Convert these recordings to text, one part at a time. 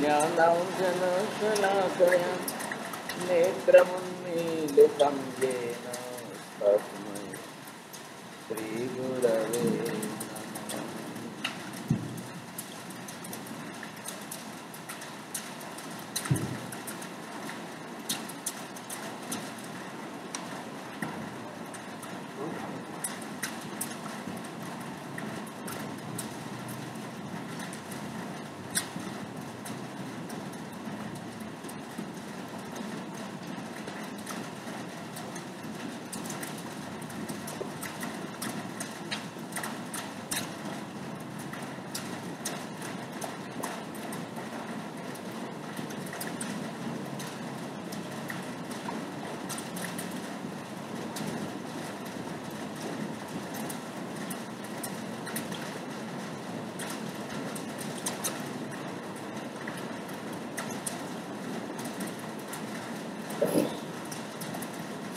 ज्ञानाञ्जनशलाकया नेत्रमुन्मीलितं येन तस्मै श्रीगुरवे नमः।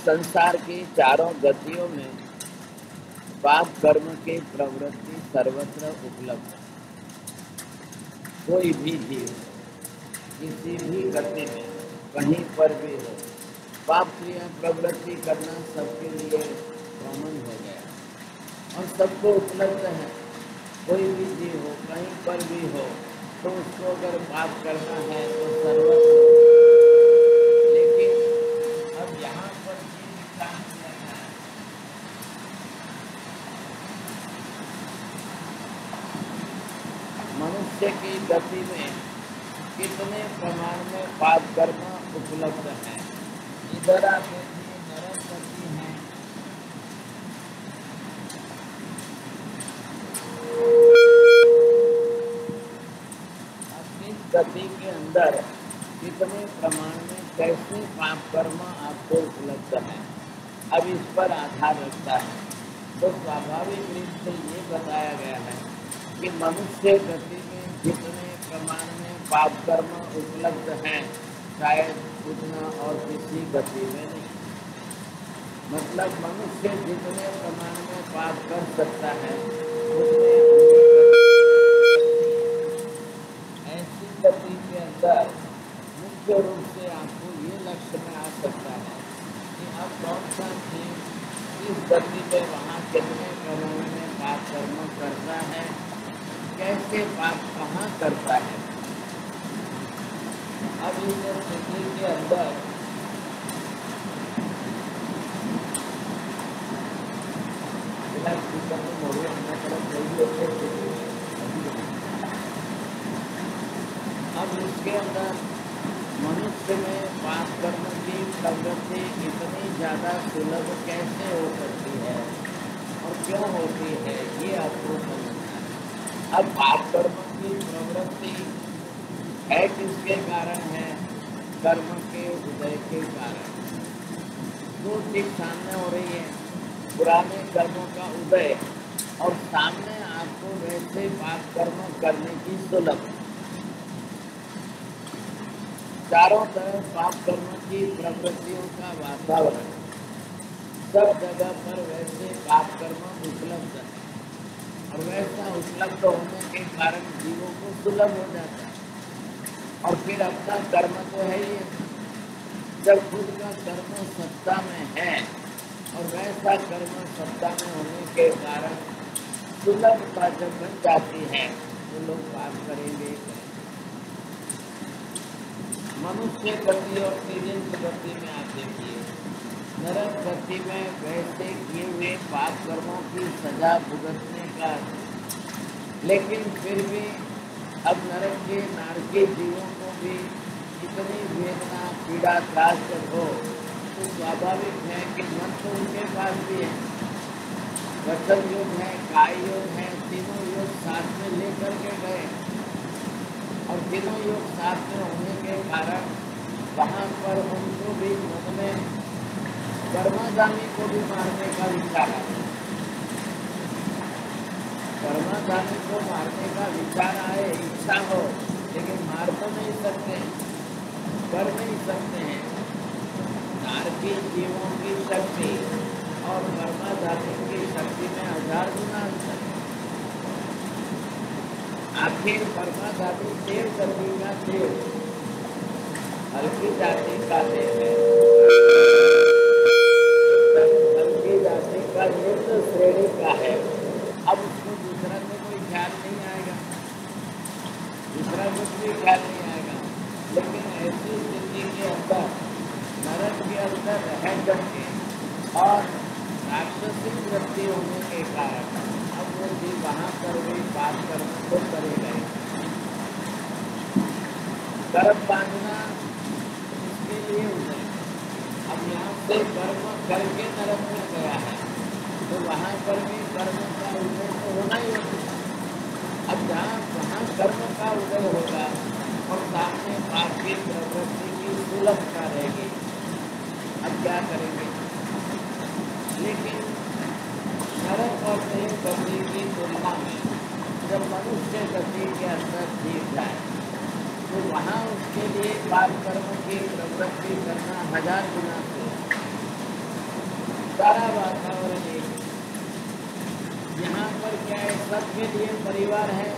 संसार की चारों गतियों में पाप कर्म की प्रवृत्ति सर्वत्र उपलब्ध है। कोई भी जीव किसी भी गति में कहीं पर भी हो, पाप क्रिया प्रवृत्ति करना सबके लिए कॉमन हो गया और सबको उपलब्ध है। कोई भी जीव हो, कहीं पर भी हो, तो उसको अगर पाप करना है तो सर्वत्र। लेकिन अब यहाँ पर मनुष्य की गति में कितने प्रमाण में पाप कर्म उपलब्ध है। इधर आप देखिए, नरक गति है, अब इस गति के अंदर कितने प्रमाण में कैसे पाप कर्म आपको उपलब्ध है, अब इस पर आधार रखता है। तो स्वाभाविक रूप से ये बताया गया है कि मनुष्य गति में जितने प्रमाण में पाप कर्म उपलब्ध हैं, शायद उतना और किसी गति में नहीं। मतलब मनुष्य जितने प्रमाण में पाप कर सकता है उतने ऐसी गति के अंदर मुख्य रूप से आपको ये लक्ष्य में आ सकता है कि अब कौन सा जीव इस गति में वहाँ कितने प्रमाण में पाप कर्म करता है, कैसे पाप कहाँ करता है। अब इस स्थिति के अंदर अब इसके अंदर मनुष्य में पाप कर्म की प्रवृत्ति इतनी ज्यादा सुलभ कैसे हो सकती है और क्यों होती है, ये आपको समझना है। अब पाप कर्म की प्रवृत्ति है किसके कारण है? कर्म के उदय के कारण। तो ठीक सामने हो रही है पुराने कर्मों का उदय और सामने आपको वैसे पाप कर्म करने की सुलभ। चारों तरफ पाप कर्म की प्रवृत्तियों का वातावरण, सब जगह पर वैसे पाप कर्म उपलब्ध है और वैसा उपलब्ध होने के कारण जीवों को सुलभ हो जाता है। और फिर अपना कर्म तो है ही, जब खुद का कर्म सत्ता में है और वैसा कर्म सत्ता में होने के कारण सुलभता जब बन जाती है तो लोग पाप करेंगे। मनुष्य गति और तिर्यक गति में आप देखिए, नरक गति में वैसे किए हुए पाप कर्मों की सजा भुगतने का, लेकिन फिर भी अब नरक के नारकी जीवों को भी इतनी वेदना पीड़ा त्रास हो तो स्वाभाविक है कि मन तो उनके पास भी है, वचन योग है, काय योग है, तीनों योग साथ में लेकर के गए और तीनों योग साथ में होने के कारण वहाँ पर उनको भी मन में कर्मागामी को भी मारने का विचार आया। कर्मागामी को मारने का विचार आए, इच्छा हो, लेकिन मार तो नहीं सकते, कर नहीं सकते हैं। नारकी जीवों की शक्ति और कर्मागामी की शक्ति में 1000 गुना अंतर। आखिर परमा धातु देव गति का देव, हल्की जाति का देव है, हल्की जाति का निम्न श्रेणी का है। अब उसको दूसरा से कोई ख्याल नहीं आएगा, दूसरा कुछ भी ख्याल नहीं आएगा। लेकिन ऐसी स्थिति के अंदर नरक के अंदर रह करके और राक्षसिक वृत्ति होने के कारण अब वो भी वहाँ पर भी बात करना तो करेगा। कर्म बांधना इसके लिए उधर, अब यहाँ से कर्म करके नरक में गया है तो वहाँ पर भी कर्म का उदय तो होना ही होगा। अब जहाँ वहाँ कर्म का उदय होगा और सामने पापी प्रवृत्ति की सुलभता रहेगी, अब क्या करेंगे? लेकिन नरक और देव गति की तुलना में जब मनुष्य गति के अंदर जीत जाए तो वहाँ उसके लिए पाप कर्म की प्रवृत्ति करना 1000 गुना से सारा वातावरण एक। यहाँ पर क्या है, सबके लिए परिवार है,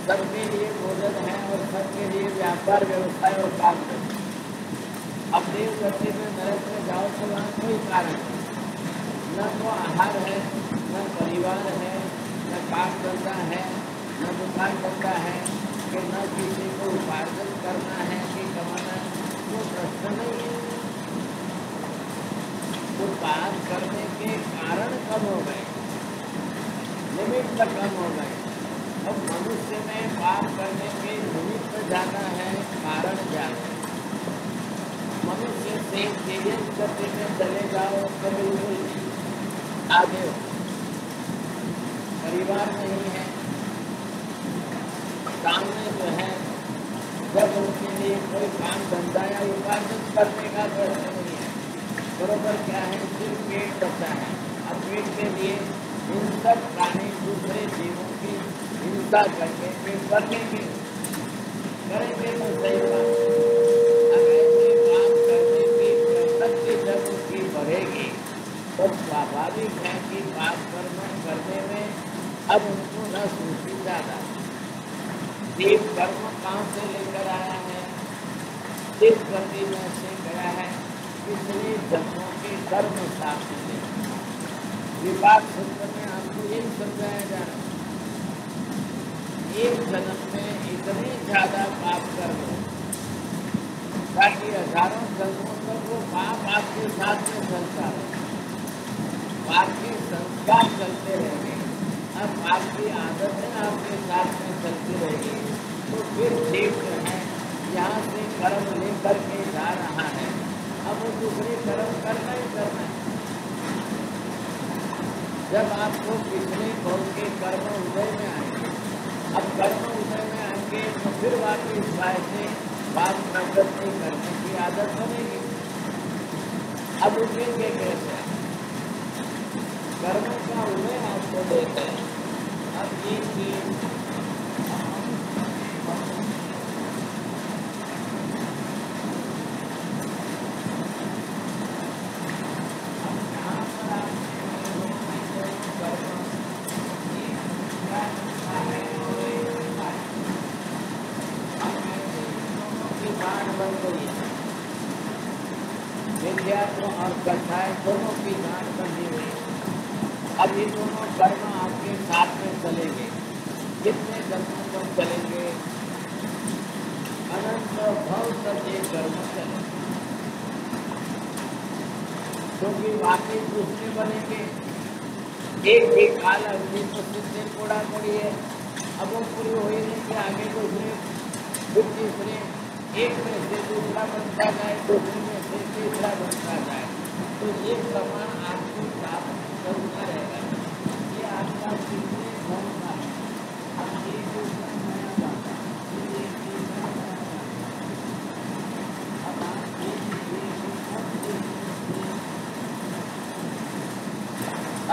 सबके लिए भोजन है और सबके लिए व्यापार व्यवसाय और काम करना। अब देव गति में नरक में जाओ तो वहाँ कोई कारण नहीं, न तो आहार है, न परिवार है, न काम धंधा है, न दुकान धंधा है, कि न किसी को उपार्जन करना है कि कमाना है, वो प्रश्न नहीं है। तो पाप करने के कारण कम हो गए, निमित्त कम हो गए। अब मनुष्य में पाप करने के निमित्त ज्यादा है, कारण ज्यादा है। मनुष्य से तेज गति में चले जाओ तो बिल्कुल आगे हो, परिवार नहीं है, सामने जो है जब उनके लिए कोई काम धंधा या उपार्जन करने का प्रश्न नहीं है, बरोबर क्या है, सिर्फ पेट बचा है। अब पेट के लिए हिंसक प्राणी दूसरे जीवों की हिंसा करके पेट भरेंगे, करेंगे तो सही बात। अब ऐसे काम करने की प्रवृत्ति जब उसकी बढ़ेगी तो स्वाभाविक है कि पाप कर्म करने में अब उनको न सूची ज्यादा। देव कर्म कहाँ से लेकर आया है, देव गति में से गया है, इसलिए जन्मों के कर्म साथ मिले। विपाक सूत्र में आपको यही समझाया जा रहा है, एक जन्म में इतने ज्यादा पाप कर्म ताकि हजारों जन्मों तक वो पाप आपके साथ में चलता है, आपके संस्कार चलते रहेंगे। अब आपकी आदतें आपके साथ में चलती रहेगी तो फिर जीव जो है यहाँ से कर्म लेकर के जा रहा है, अब वो दूसरे कर्म करना ही करना है। जब आपको पिछले कौन के कर्म उदय में आएंगे, अब कर्म उदय में आएंगे तो फिर वापिस से पाप प्रवृत्ति करने की आदत बनेगी। अब उठेंगे कैसे? कर्म का उदय आपको देते हैं। अब ये चीज बन गई है, विद्यात्म और कथाएं दोनों की गांठ बनी हुई। अब ये दोनों कर्म आपके साथ में चलेंगे, कितने जन्मों तक चलेंगे? अनंत भव तक ये कर्म चलेंगे, क्योंकि वाकई दूसरे बनेंगे। एक भी काल अवधि तो सिद्धि कोड़ा पड़ी है, अब वो पूरी हो ही नहीं कि आगे दूसरे फिर तीसरे, एक में से दूसरा बनता जाए, दूसरे में से तीसरा बनता जाए, तो ये प्रमाण आपको प्राप्त करना रहेगा। ये आपका कितने धन का है, अब ये दूसरा नया बात अब आप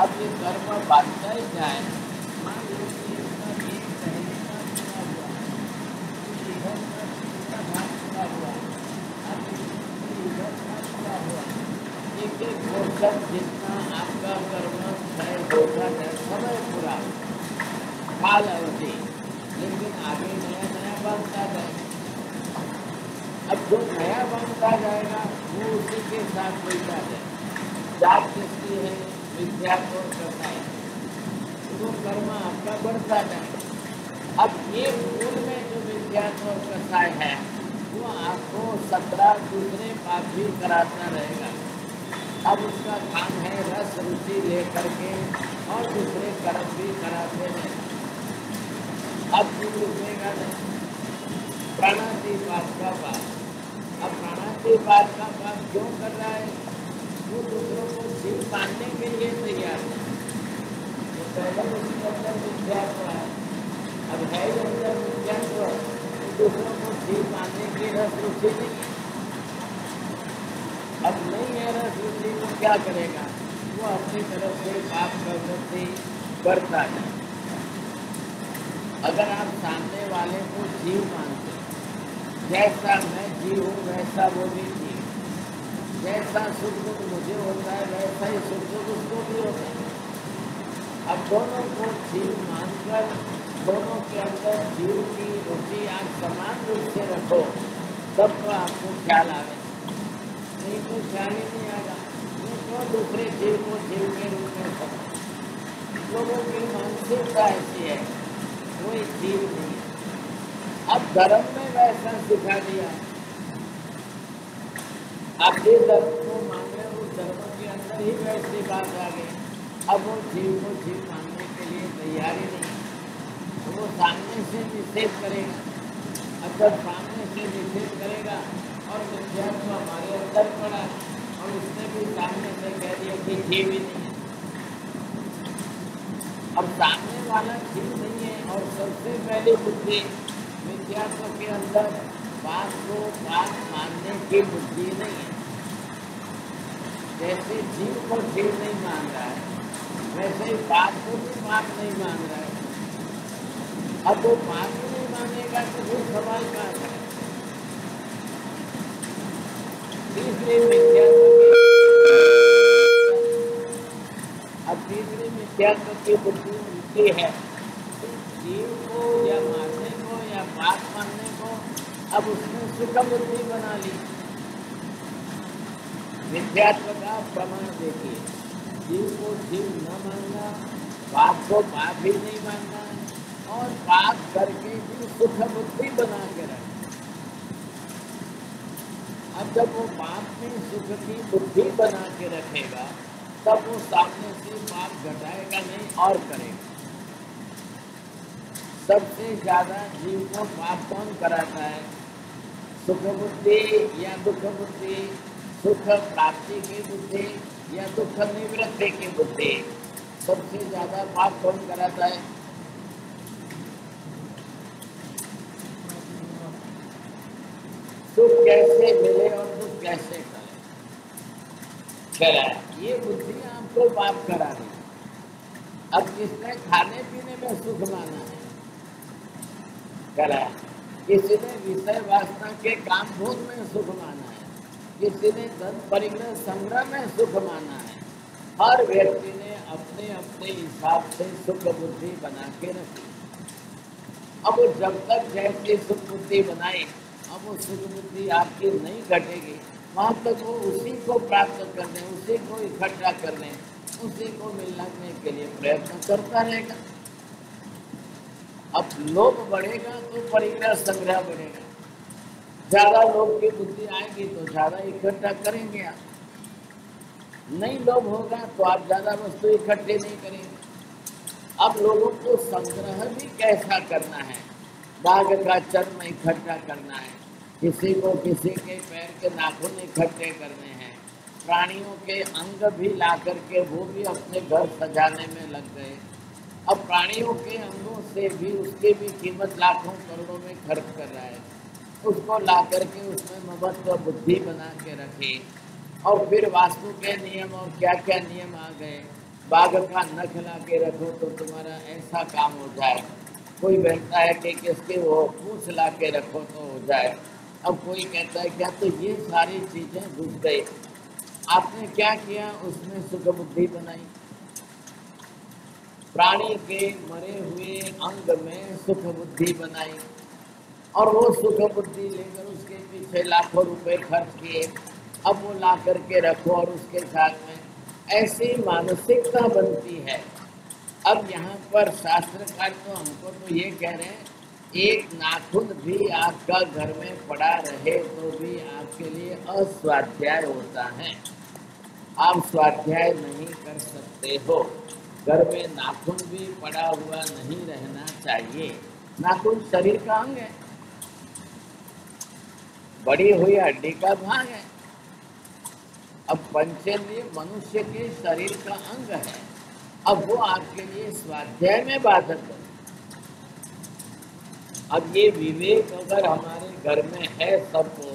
अब ये कर्म बांधता ही जाए। मान लीजिए इसका एक पहले का पूरा हुआ, इधर का दूसरा भाग पूरा हुआ, अब इधर का पूरा हुआ। एक एक वर्ष जितना आपका कर्म तय होता है समय पूरा काल अवधि, लेकिन लेकिन आगे नया नया बनता जाएगा। अब जो नया बनता जाएगा वो उसी के साथ मिलता जाएगा। जात किसकी है? विद्यात्व और कसाय, तो कर्म आपका बढ़ता जाएगा। अब ये मूल में जो विद्यात्व और कसाय है वो आपको 17 दूसरे पाप भी कराता रहेगा। अब उसका काम है रस रुचि लेकर के और दूसरे कर्म भी कराते हैं। अब जीव रुकेगा नहीं। प्राणातिपात का पाप, अब प्राणातिपात का पाप क्यों कर रहा है? वो दूसरों को जीव मानने के लिए तैयार है। तो पहले उसके अंदर विद्यात्व है, अब है ही अंदर विद्यात्व, तो दूसरों को जीव मानने की रस रुचि नहीं है। अब नहीं है रस रुचि तो क्या करेगा? वो अपनी तरफ से पाप प्रवृत्ति करता है। अगर आप सामने वाले को जीव मानते, जैसा मैं जीव हूँ वैसा वो भी जीव, जैसा सुख दुख मुझे होता है वैसा ही सुख दुख उसको भी होता है। अब दोनों को जीव मानकर दोनों के अंदर जीव की रुचि आप समान रूप से रखो, तब तो आपको ख्याल आवे, नहीं तो ख्याल ही नहीं आएगा। तो दूसरे जीव को जीव के रूप में समझो। लोगों की मानसिकता ऐसी है, कोई जीव नहीं। अब धर्म में वैसा सिखा दिया, आप जिस धर्म को मान रहे हो उस धर्म के अंदर ही वैसी बात आ गई। अब वो जीव को जीव मानने के लिए तैयार ही नहीं, तो वो सामने से निषेध करेगा। अब जब सामने से निषेध करेगा और विद्यात्व हमारे अंदर पड़ा और उसने भी सामने से कह दिया कि जीव ही नहीं है। अब सामने वाला जीव नहीं है और सबसे पहले बुद्धि विद्यात्व के अंदर बात को बात मानने की बुद्धि नहीं है। जैसे जीव को जीव नहीं मान रहा है वैसे ही बात को भी बात नहीं मान रहा है। अब वो बात को नहीं मानेगा तो वो सवाल कहाँ करेगा? तीसरे मिथ्यात्व की बुद्धि उनकी है, जीव को या मारने को या बात मानने को अब उसने सुख बुद्धि बना ली। मिथ्यात्व का प्रमाण देखिए, जीव को जीव न मानना, बात को बात ही नहीं मानना और बात करके भी सुख बुद्धि बना के रखना। अब जब वो पाप में सुख की बुद्धि बना के रखेगा तब वो सामने से पाप घटाएगा नहीं और करेगा। सबसे ज्यादा जीव को पाप कौन कराता है? सुख बुद्धि या दुख बुद्धि, सुख प्राप्ति की बुद्धि या दुख निवृत्ति की बुद्धि। सबसे ज्यादा पाप कौन कराता है? सुख कैसे मिले और दुख कैसे करे, ये बुद्धि आपको पाप करा रही। अब किसने खाने पीने में सुख माना है? करा। किसी ने विषय वासना के काम भोग में सुख माना है, किसी ने धन परिग्रह संग्रह में सुख माना है। हर व्यक्ति ने अपने अपने हिसाब से सुख बुद्धि बना के रखी। अब वो जब तक जैसी सुख बुद्धि बनाई, अब वो सुख बुद्धि आपकी नहीं घटेगी, वहाँ तक वो उसी को प्राप्त करने, उसी को इकट्ठा करने, उसी को मिलाने के लिए प्रयत्न करता रहेगा। अब लोभ बढ़ेगा तो परिग्रह संग्रह बढ़ेगा। ज्यादा लोभ की बुद्धि आएगी तो ज्यादा इकट्ठा करेंगे आप। नहीं लोभ होगा तो आप ज्यादा वस्तु इकट्ठे नहीं करेंगे। अब लोगों को संग्रह भी कैसा करना है? बाघ का चर्म इकट्ठा करना है, किसी को किसी के पैर के नाखून इकट्ठे करने हैं, प्राणियों के अंग भी ला करके वो भी अपने घर सजाने में लग गए। अब प्राणियों के अंगों से भी उसकी भी कीमत लाखों करोड़ों में खर्च कर रहा है। उसको ला करके उसमें ममत्व बुद्धि बना के रखी और फिर वास्तु के नियम और क्या क्या नियम आ गए। बाघ का नख ला के रखो तो तुम्हारा ऐसा काम हो जाए। कोई कहता है कि किसके वो पूछ ला के रखो तो हो जाए। अब कोई कहता है क्या, तो ये सारी चीजें घुस गई। आपने क्या किया? उसमें सुख बुद्धि बनाई। प्राणी के मरे हुए अंग में सुख बुद्धि बनाई और वो सुख बुद्धि लेकर उसके पीछे लाखों रुपए खर्च किए। अब वो ला करके रखो और उसके साथ में ऐसी मानसिकता बनती है। अब यहाँ पर शास्त्रकार तो हमको तो ये कह रहे हैं, एक नाखून भी आपका घर में पड़ा रहे तो भी आपके लिए अस्वाध्याय होता है। आप स्वाध्याय नहीं कर सकते हो। घर में नाखून भी पड़ा हुआ नहीं रहना चाहिए। नाखून शरीर का अंग है, बड़ी हुई हड्डी का भाग है। अब पंचेंद्रिय मनुष्य के शरीर का अंग है, अब वो आपके लिए स्वाध्याय में बाधक है। अब ये विवेक अगर हमारे घर में है सबको,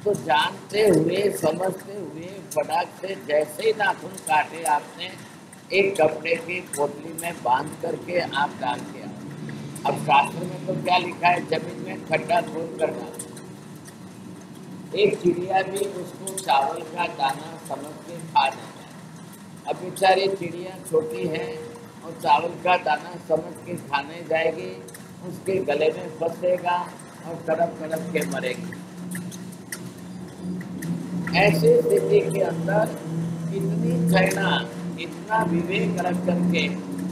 तो जानते हुए समझते हुए फटाक से जैसे ही नाखून काटे आपने एक कपड़े की पोटली में बांध करके आप डाल के आओ। अब शास्त्र में तो क्या लिखा है, जमीन में खड्डा खोद कर डालो। एक चिड़िया भी उसको चावल का दाना समझ के खा लेता है। अब बेचारी चिड़िया छोटी है और चावल का दाना समझ के खाने जाएगी, उसके गले में फंसेगा और तड़प तड़प के मरेगी। ऐसी स्थिति के अंदर इतनी छलना, इतना विवेक रख करके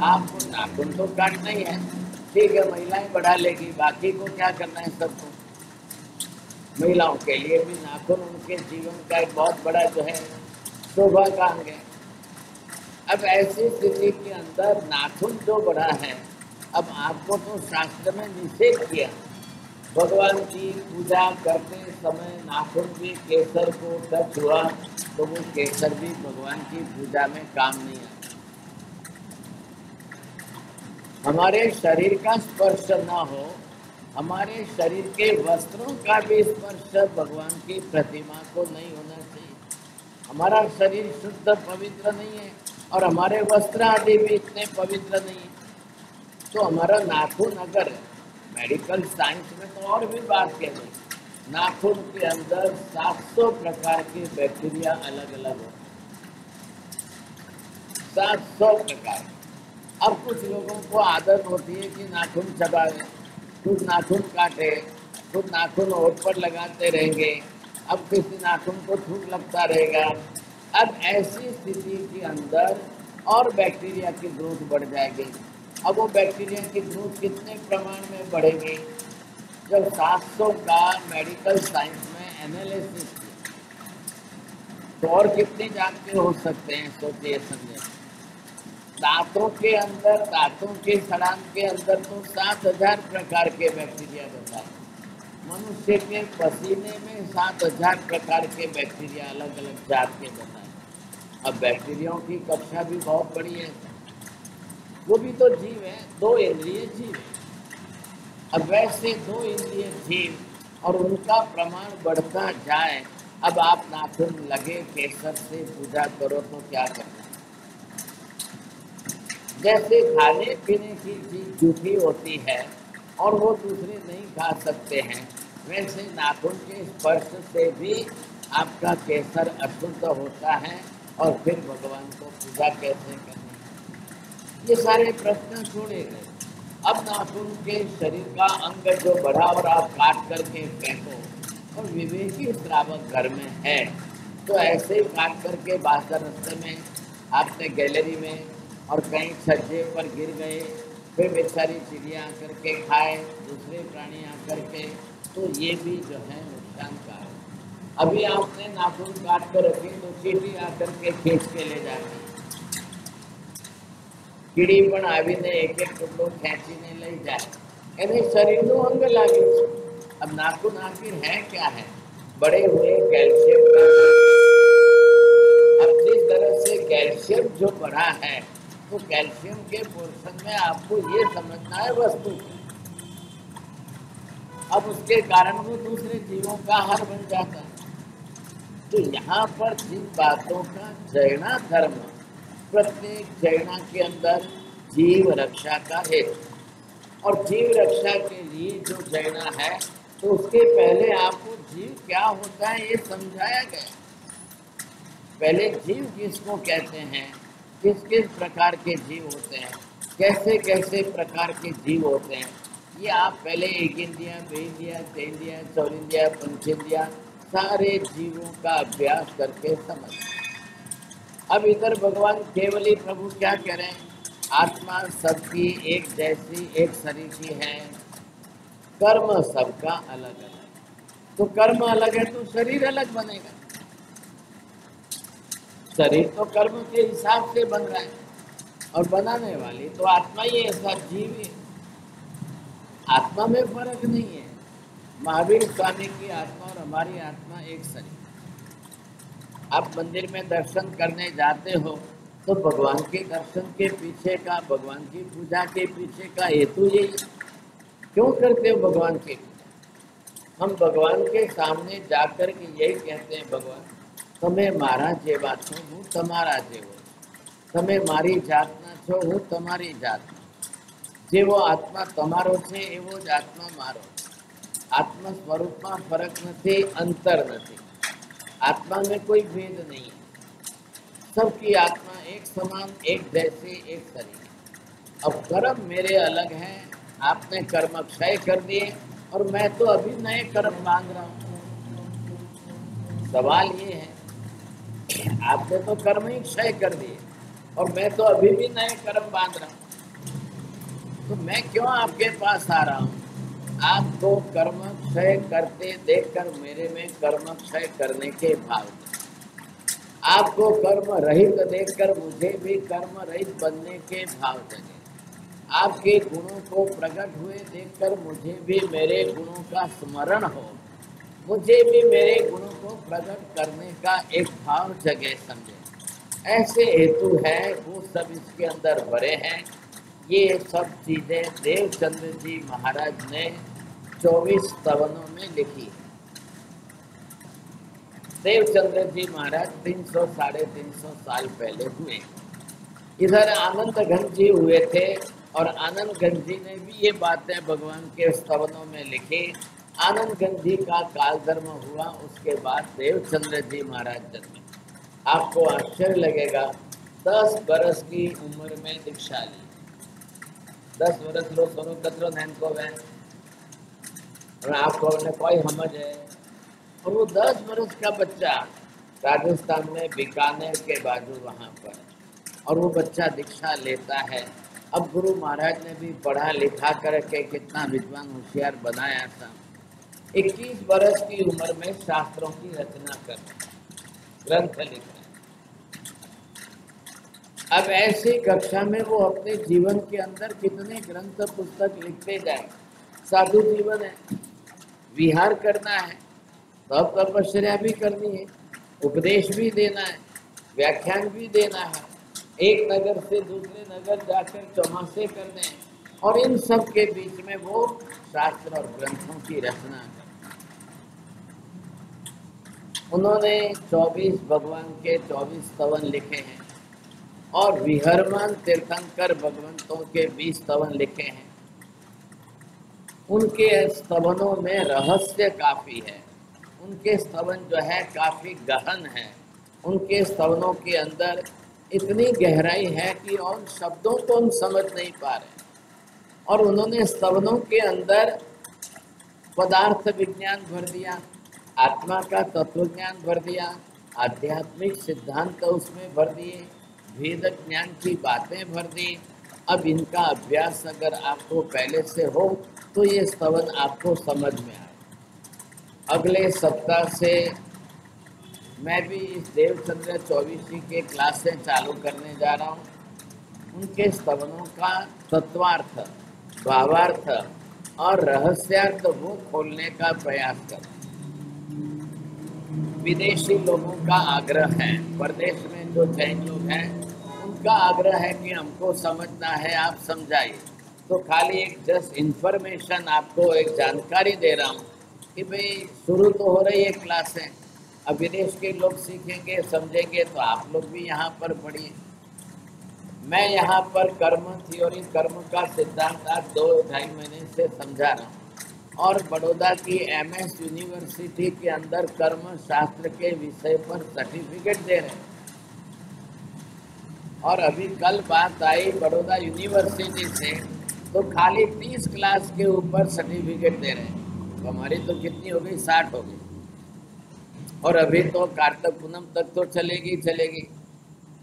आपको नाखून तो काटना ही है। ठीक है, महिलाएं बढ़ा लेगी, बाकी को क्या करना है सबको। महिलाओं के लिए भी नाखून उनके जीवन का एक बहुत बड़ा जो है शोभा का अंग है। अब ऐसी स्थिति के अंदर नाखून जो बड़ा है, अब आपको तो शास्त्र में निषेध किया, भगवान की पूजा करते समय नाखून भी केसर को टच हुआ तो वो केसर भी भगवान की पूजा में काम नहीं आता। हमारे शरीर का स्पर्श न हो, हमारे शरीर के वस्त्रों का भी स्पर्श भगवान की प्रतिमा को नहीं होना चाहिए। हमारा शरीर शुद्ध पवित्र नहीं है और हमारे वस्त्र आदि भी इतने पवित्र नहीं है, तो हमारा नाखून अगर मेडिकल साइंस में तो और भी बात कह रहे, नाखून के अंदर 700 प्रकार के बैक्टीरिया अलग अलग होते हैं, 700 प्रकार। अब कुछ लोगों को आदत होती है कि नाखून चबावे, कुछ नाखून काटे, कुछ नाखून होठ पर लगाते रहेंगे, अब किसी नाखून को थूक लगता रहेगा। अब ऐसी स्थिति के अंदर और बैक्टीरिया की ग्रोथ बढ़ जाएगी। अब वो बैक्टीरिया की ग्रोथ कितने प्रमाण में बढ़ेगी, जब 700 का मेडिकल साइंस में एनालिसिस किया तो और कितने जान के हो सकते हैं, सोचिए समझे। दांतों के अंदर, दांतों के सड़ान के अंदर तो 7000 प्रकार के बैक्टीरिया बताए। मनुष्य के पसीने में 7000 प्रकार के बैक्टीरिया अलग अलग जात के बताए। अब बैक्टीरियाओं की कक्षा भी बहुत बड़ी है, वो भी तो जीव है, 2 इंद्रिय जीव है। अब वैसे 2 इंद्रिय जीव और उनका प्रमाण बढ़ता जाए, अब आप नाखून लगे केसर से पूजा करो तो क्या करना। जैसे खाने पीने की चीज झूठी होती है और वो दूसरे नहीं खा सकते हैं, वैसे नाखून के स्पर्श से भी आपका केसर अशुद्ध होता है और फिर भगवान को पूजा कैसे करनी। ये सारे प्रश्न छोड़े गए। अब नाखून के शरीर का अंग जो बढ़ा और आप काट करके फेंको, और विवेकी श्रावक घर में है तो ऐसे ही काट करके बाहर रास्ते में आपने गैलरी में और कहीं छज्जे पर गिर गए, फिर बेचारी चिड़िया आकर के खाए, दूसरे प्राणी आकर के, तो ये भी जो है नुकसान का है। अभी आपने नाखून काट कर रखे तो चींटी आकर के खींच के ले जाती, कीड़ी पण आવીને एक एक टुकड़ो ખેંચીને લઈ જાય, એને શરીરનું અંગ લાગે છે। अब नाखून आखिर है क्या है, बड़े हुए कैल्शियम का। अब जिस तरह से कैल्शियम जो बढ़ा है, तो कैल्शियम के पोर्शन में आपको ये समझना है वस्तु, अब उसके कारण वो दूसरे जीवों का आहार बन जाता है। तो यहाँ पर जिन बातों का जैना धर्म, प्रत्येक जैना के अंदर जीव रक्षा का है, और जीव रक्षा के लिए जो जैना है तो उसके पहले आपको जीव क्या होता है ये समझाया गया। पहले जीव किसको कहते हैं, किस किस प्रकार के जीव होते हैं, कैसे कैसे प्रकार के जीव होते हैं, ये आप पहले एक इंद्रिया, दो इंद्रिया, तीन इंद्रिया, चौर इंद्रिया, पंचेंद्रिया, सारे जीवों का अभ्यास करके समझ। अब इधर भगवान केवली प्रभु क्या कह रहे हैं, आत्मा सबकी एक जैसी एक शरीर की है, कर्म सबका अलग अलग। तो कर्म अलग है तो शरीर अलग बनेगा। शरीर तो कर्म के हिसाब से बन रहा है और बनाने वाली तो आत्मा ही है, सब जीव ही। आत्मा में फर्क नहीं है। महावीर स्वामी की आत्मा और हमारी आत्मा एक शरीर। आप मंदिर में दर्शन करने जाते हो तो भगवान के दर्शन के पीछे का, भगवान की पूजा के पीछे का हेतु यही। क्यों करते हो भगवान की पूजा? हम भगवान के सामने जाकर के यही कहते हैं, भगवान તમે મારા જેવા છો, હું તમારા જેવો, તમે મારી જાતના છો, હું તમારી જાતનો, જેવો આત્મા તમારો છે એવો જ આત્મા મારો। આત્મા સ્વરૂપમાં ફરક નથી, અંતર નથી। आत्मा में कोई भेद नहीं है, सबकी आत्मा एक समान, एक जैसे, एक शरीर। अब कर्म मेरे अलग हैं, आपने कर्म क्षय कर दिए और मैं तो अभी नए कर्म बांध रहा हूँ। सवाल ये है, आपने तो कर्म ही क्षय कर दिए और मैं तो अभी भी नए कर्म बांध रहा हूँ, तो मैं क्यों आपके पास आ रहा हूँ? आपको कर्म क्षय करते देखकर मेरे में कर्म क्षय करने के भाव, आपको कर्म रहित देखकर मुझे भी कर्म रहित बनने के भाव जगे। आपके गुणों को प्रकट हुए देखकर मुझे भी मेरे गुणों का स्मरण हो, मुझे भी मेरे गुणों को प्रकट करने का एक भाव जगे, समझे। ऐसे हेतु है, वो सब इसके अंदर भरे हैं। ये सब चीजें देवचंद्र जी महाराज ने 24 स्तवनों में लिखी है। देवचंद्र जी महाराज 300 साढ़े 300 साल पहले हुए। इधर आनंद घन जी हुए थे और आनंद घन जी ने भी ये बातें भगवान के स्तवनों में लिखी। आनंद घन जी का काल धर्म हुआ, उसके बाद देवचंद्र जी महाराज जन्मे। आपको आश्चर्य लगेगा, 10 बरस की उम्र में दीक्षा ली। 10 वर्ष लो सोनो कतरो नैन को वैन और आपको कोई समझ है। और वो 10 वर्ष का बच्चा राजस्थान में बीकानेर के बाजू वहाँ पर, और वो बच्चा दीक्षा लेता है। अब गुरु महाराज ने भी पढ़ा लिखा करके कितना विद्वान होशियार बनाया था। 21 वर्ष की उम्र में शास्त्रों की रचना कर ग्रंथ लिख रहे। अब ऐसी कक्षा में वो अपने जीवन के अंदर कितने ग्रंथ पुस्तक लिखते जाए। साधु जीवन है, विहार करना है, तब तपस्या भी करनी है, उपदेश भी देना है, व्याख्यान भी देना है, एक नगर से दूसरे नगर जाकर चौमासे करने हैं, और इन सब के बीच में वो शास्त्र और ग्रंथों की रचना कर। उन्होंने 24 भगवान के 24 स्तवन लिखे हैं और विहरमान तीर्थंकर भगवंतों के 20 स्तवन लिखे हैं। उनके स्तवनों में रहस्य काफी है, उनके स्तवन जो है काफी गहन है, उनके स्तवनों के अंदर इतनी गहराई है कि और शब्दों को हम समझ नहीं पा रहे। और उन्होंने स्तवनों के अंदर पदार्थ विज्ञान भर दिया, आत्मा का तत्व ज्ञान भर दिया, आध्यात्मिक सिद्धांत उसमें भर दिए, वेद ज्ञान की बातें भर दी। अब इनका अभ्यास अगर आपको पहले से हो तो ये स्तवन आपको समझ में आए। अगले सप्ताह से मैं भी इस देवचंद्र 24 के क्लासें चालू करने जा रहा हूँ। उनके स्तवनों का तत्वार्थ, भावार्थ और रहस्यार्थ वो खोलने का प्रयास कर। विदेशी लोगों का आग्रह है, प्रदेश में जो जैन लोग हैं उनका आग्रह है कि हमको समझना है, आप समझाइए। तो खाली एक जस्ट इन्फॉर्मेशन आपको एक जानकारी दे रहा हूँ कि भाई शुरू तो हो रही है क्लासें, अब विदेश के लोग सीखेंगे समझेंगे तो आप लोग भी यहाँ पर पढ़िए। मैं यहाँ पर कर्म थ्योरी, कर्म का सिद्धांत आज 2-2.5 महीने से समझा रहा हूँ और बड़ौदा की MS यूनिवर्सिटी के अंदर कर्म शास्त्र के विषय पर सर्टिफिकेट दे रहे हैं। और अभी कल बात आई बड़ौदा यूनिवर्सिटी से, तो खाली 30 क्लास के ऊपर सर्टिफिकेट दे रहे हैं। तो हमारी तो कितनी हो गई, 60 हो गई। और अभी तो कार्तिक पूनम तक तो चलेगी चलेगी,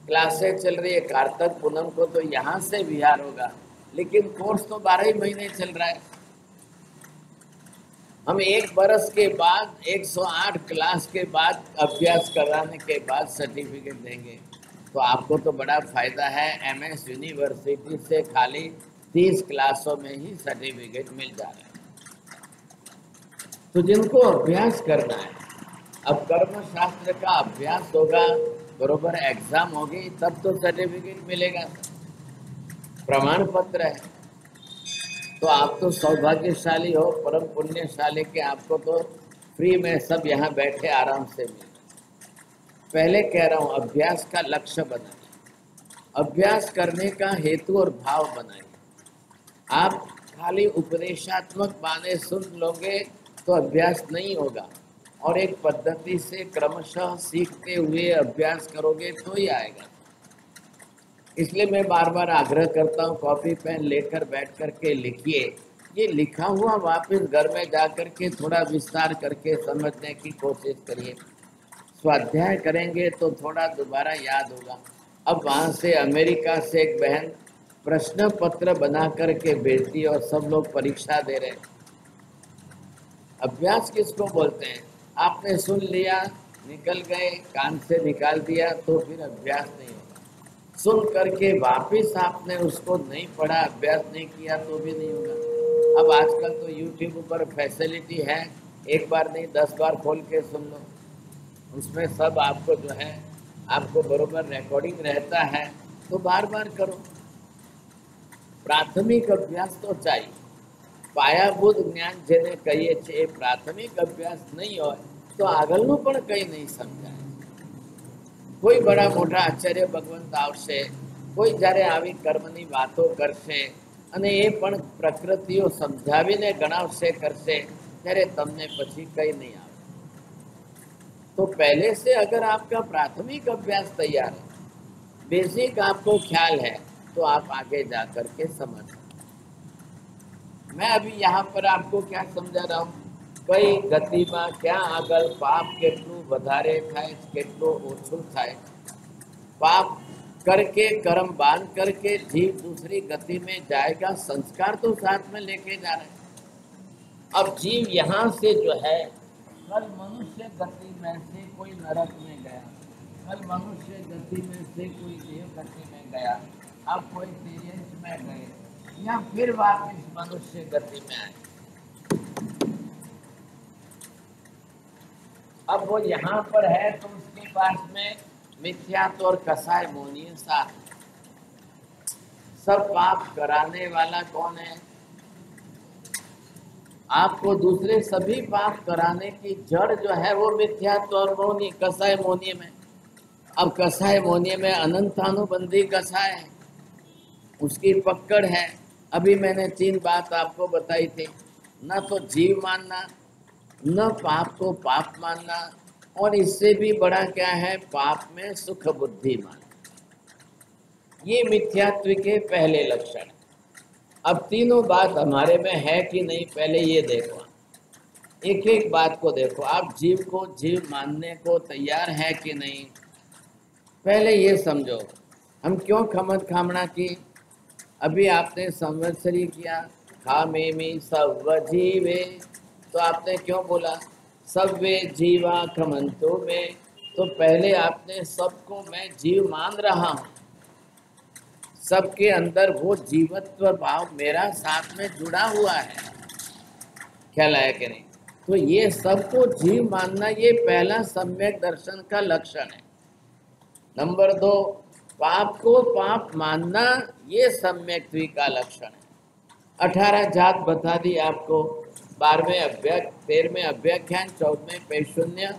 क्लासेस चल रही है। कार्तिक पूनम को तो यहाँ से बिहार होगा, लेकिन कोर्स तो 12 ही महीने चल रहा है। हम 1 बरस के बाद 108 क्लास के बाद अभ्यास कराने के बाद सर्टिफिकेट देंगे। तो आपको तो बड़ा फायदा है, एमएस यूनिवर्सिटी से खाली 30 क्लासों में ही सर्टिफिकेट मिल जा रहा है। तो जिनको अभ्यास करना है, अब कर्म शास्त्र का अभ्यास होगा, बरोबर एग्जाम होगी, तब तो सर्टिफिकेट मिलेगा, प्रमाण पत्र है। तो आप तो सौभाग्यशाली हो, परम पुण्यशाली के आपको तो फ्री में सब यहाँ बैठे आराम से मिले। पहले कह रहा हूँ, अभ्यास का लक्ष्य बनाइए, अभ्यास करने का हेतु और भाव बनाइए। आप खाली उपदेशात्मक बातें सुन लोगे तो अभ्यास नहीं होगा, और एक पद्धति से क्रमशः सीखते हुए अभ्यास करोगे तो ही आएगा। इसलिए मैं बार बार आग्रह करता हूँ, कॉपी पेन लेकर बैठ कर के लिखिए। ये लिखा हुआ वापस घर में जा कर के थोड़ा विस्तार करके समझने की कोशिश करिए। स्वाध्याय करेंगे तो थोड़ा दोबारा याद होगा। अब वहाँ से अमेरिका से एक बहन प्रश्न पत्र बना करके भेजती है और सब लोग परीक्षा दे रहे हैं। अभ्यास किसको बोलते हैं? आपने सुन लिया, निकल गए, कान से निकाल दिया, तो फिर अभ्यास नहीं होगा। सुन करके वापस आपने उसको नहीं पढ़ा, अभ्यास नहीं किया, तो भी नहीं होगा। अब आजकल तो यूट्यूब पर फैसिलिटी है, एक बार नहीं 10 बार खोल के सुन लो, उसमें सब आपको जो है आपको बरोबर रिकॉर्डिंग रहता है, तो बार बार करो। प्राथमिक अभ्यास तो चाहिए, पायाभूत ज्ञान જેને કહીએ છીએ, प्राथमिक अभ्यास नहीं हो तो આગળનું પણ કંઈ નહીં સમજાય। કોઈ બડા મોટા આચાર્ય ભગવંત આવશે, કોઈ જ્યારે આવી કર્મની વાતો કરશે અને એ પણ પ્રકૃતિઓ સમજાવીને ગણાવશે કરશે, ત્યારે તમને પછી કંઈ નહીં આવે। तो पहले से अगर आपका प्राथमिक अभ्यास तैयार है, बेसिक आपको ख्याल है, तो आप आगे जा कर के समझ। मैं अभी यहाँ पर आपको क्या समझा रहा हूँ, कई गतिમાં क्या આગળ પાપ કેટલું વધારે થાય, કેટલું ઓછું થાય। पाप करके कर्म बांध करके जीव दूसरी गति में जाएगा, संस्कार तो साथ में लेके जा रहे हैं। अब जीव यहाँ से जो है, कल मनुष्य गति में से कोई नरक में गया, कल मनुष्य गति में से कोई देव गति में गया, अब कोई तेजस में गए, या फिर वापस मनुष्य गति में आए। अब वो यहाँ पर है तो उसके पास में मिथ्यात्व और कसाय मोहनीय साथ। सब पाप कराने वाला कौन है? आपको दूसरे सभी पाप कराने की जड़ जो है वो मिथ्यात्व और मोहनी, कसाय मोहनीय में। अब कसाय मोहनीय में अनंतानुबंधी कसाय है, उसकी पकड़ है। अभी मैंने 3 बात आपको बताई थी, न तो जीव मानना, न पाप को पाप मानना, और इससे भी बड़ा क्या है, पाप में सुख बुद्धि मानना। ये मिथ्यात्व के पहले लक्षण। अब तीनों बात हमारे में है कि नहीं, पहले ये देखो, एक एक बात को देखो। आप जीव को जीव मानने को तैयार है कि नहीं, पहले ये समझो। हम क्यों खमत खामना की? अभी आपने संवत्सरी किया, खामेमि सव्व जीवे, तो आपने क्यों बोला सव्वे जीवा खमंतो में? तो पहले आपने सबको मैं जीव मान रहा हूँ, सबके अंदर वो जीवत्व भाव मेरा साथ में जुड़ा हुआ है, ख्याल आया कि नहीं? तो ये सबको जीव मानना, ये पहला सम्यक दर्शन का लक्षण है। नंबर 2, पाप को पाप मानना, ये सम्यक्त्व का लक्षण है। 18 जात बता दी आपको, 12वें अभ्यास, 13वें अभ्याख्यान, 14वें पैशून्य।